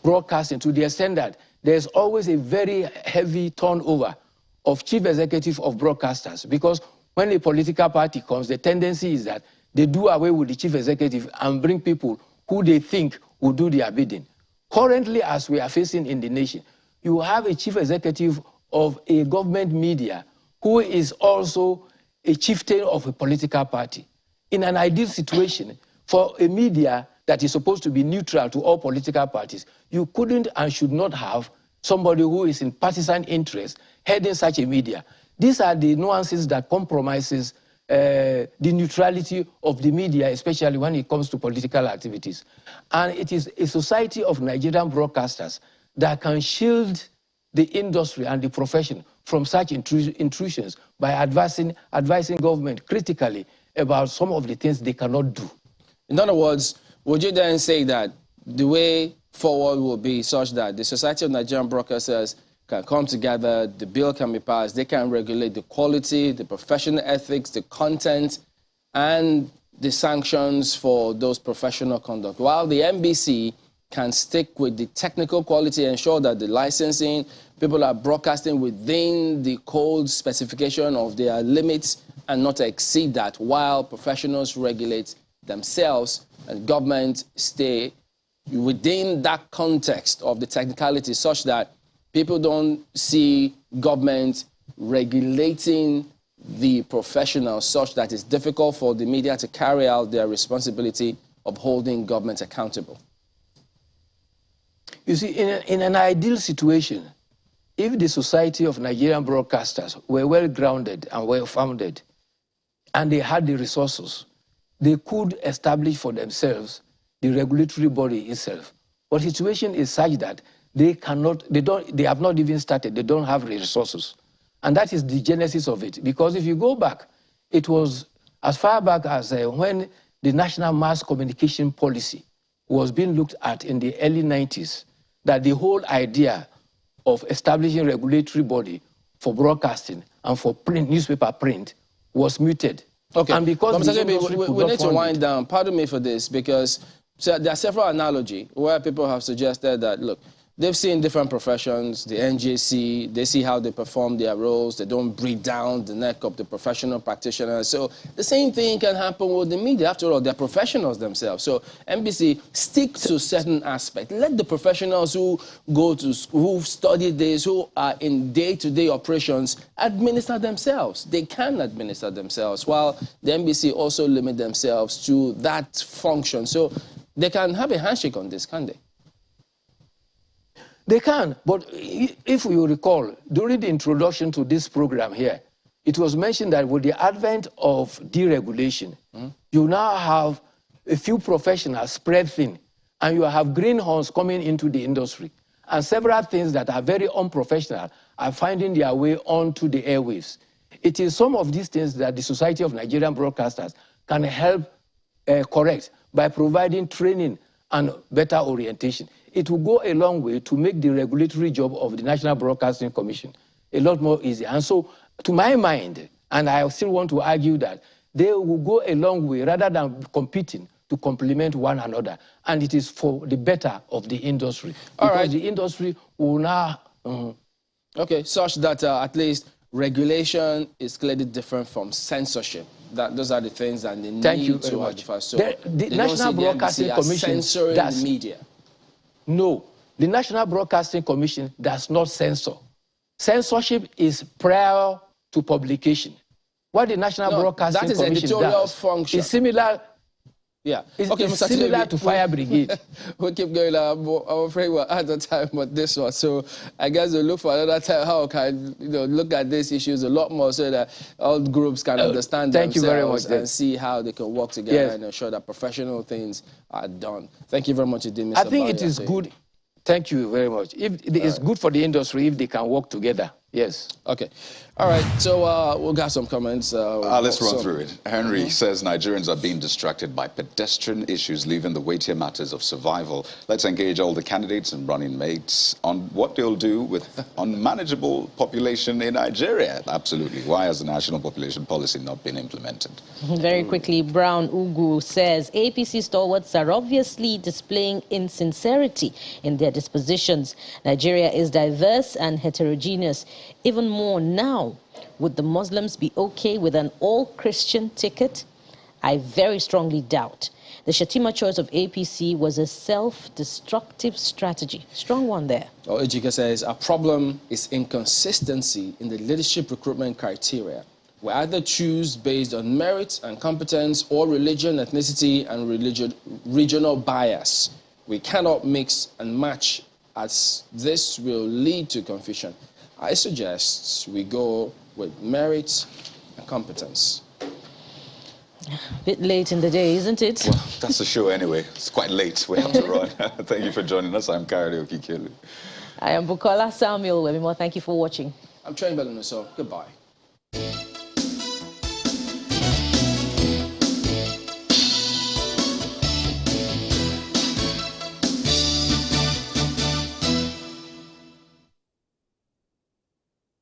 broadcasting to the extent that there's always a very heavy turnover of chief executive of broadcasters, because when a political party comes, the tendency is that they do away with the chief executive and bring people who they think will do their bidding. Currently, as we are facing in the nation, you have a chief executive of a government media who is also a chieftain of a political party. In an ideal situation, for a media that is supposed to be neutral to all political parties, you couldn't and should not have somebody who is in partisan interest heading such a media. These are the nuances that compromises the neutrality of the media, especially when it comes to political activities. And it is a society of Nigerian broadcasters that can shield the industry and the profession from such intrusions by advising government critically about some of the things they cannot do. In other words, would you then say that the way forward will be such that the Society of Nigerian Broadcasters can come together, the bill can be passed, they can regulate the quality, the professional ethics, the content, and the sanctions for those professional conduct, while the NBC can stick with the technical quality, ensure that the licensing, people are broadcasting within the code specification of their limits and not to exceed that, while professionals regulate themselves and government stay within that context of the technicality, such that people don't see government regulating the professionals such that it's difficult for the media to carry out their responsibility of holding government accountable. You see, in an ideal situation, if the Society of Nigerian Broadcasters were well-grounded and well-founded, and they had the resources, they could establish for themselves the regulatory body itself. But the situation is such that they have not even started, they don't have the resources. And that is the genesis of it. Because if you go back, it was as far back as when the National Mass Communication Policy was being looked at in the early 90s, that the whole idea of establishing a regulatory body for broadcasting and for print, newspaper print was mooted. Okay, and because we need to wind down. Pardon me for this, because there are several analogies where people have suggested that, look, they've seen different professions, the NJC, they see how they perform their roles, they don't breathe down the neck of the professional practitioners. So the same thing can happen with the media. After all, they're professionals themselves. So NBC, stick to certain aspects. Let the professionals who go to school, who study this, who are in day-to-day operations, administer themselves. They can administer themselves, while the NBC also limit themselves to that function. So they can have a handshake on this, can't they? They can, but if you recall, during the introduction to this program here, it was mentioned that with the advent of deregulation, you now have a few professionals spread thin, and you have greenhorns coming into the industry, and several things that are very unprofessional are finding their way onto the airwaves. It is some of these things that the Society of Nigerian Broadcasters can help correct by providing training and better orientation. It will go a long way to make the regulatory job of the National Broadcasting Commission a lot more easy. And so, to my mind, and I still want to argue that, they will go a long way rather than competing to complement one another. And it is for the better of the industry. All right. Because the industry will now... Okay, such that at least regulation is clearly different from censorship. Those are the things that they need to advance. So the National Broadcasting Commission censoring the media. No, the National Broadcasting Commission does not censor. Censorship is prior to publication. What the National Broadcasting Commission does function. is similar. Yeah. It's, okay, it's Mr. similar Tilebi, to fire brigade. we'll keep going. I'm afraid we're out of time with this one. So I guess we'll look for another time how we can look at these issues a lot more so that all groups can understand thank you very themselves much, and see how they can work together yes. and ensure that professional things are done. Thank you very much indeed, Mr. I think it Barrier. is good. Thank you very much. It's good for the industry if they can work together. Yes. Okay. All right. So we'll get some comments. Let's run through it. Henry says Nigerians are being distracted by pedestrian issues, leaving the weightier matters of survival. Let's engage all the candidates and running mates on what they'll do with unmanageable population in Nigeria. Absolutely. Why has the national population policy not been implemented? Very quickly, Brown Ugu says APC stalwarts are obviously displaying insincerity in their dispositions. Nigeria is diverse and heterogeneous. Even more now, would the Muslims be okay with an all-Christian ticket? I very strongly doubt. The Shatima choice of APC was a self-destructive strategy. Strong one there. Oh, Ejike says, our problem is inconsistency in the leadership recruitment criteria. We either choose based on merit and competence or religion, ethnicity, and regional bias. We cannot mix and match, as this will lead to confusion. I suggest we go with merit and competence. Bit late in the day, isn't it? Well, that's the show anyway. It's quite late. We have to run. Thank you for joining us. I'm Kayode Okikelu. I am Bukola Samuel Webimo. Thank you for watching. I'm Train Belunuso. Goodbye.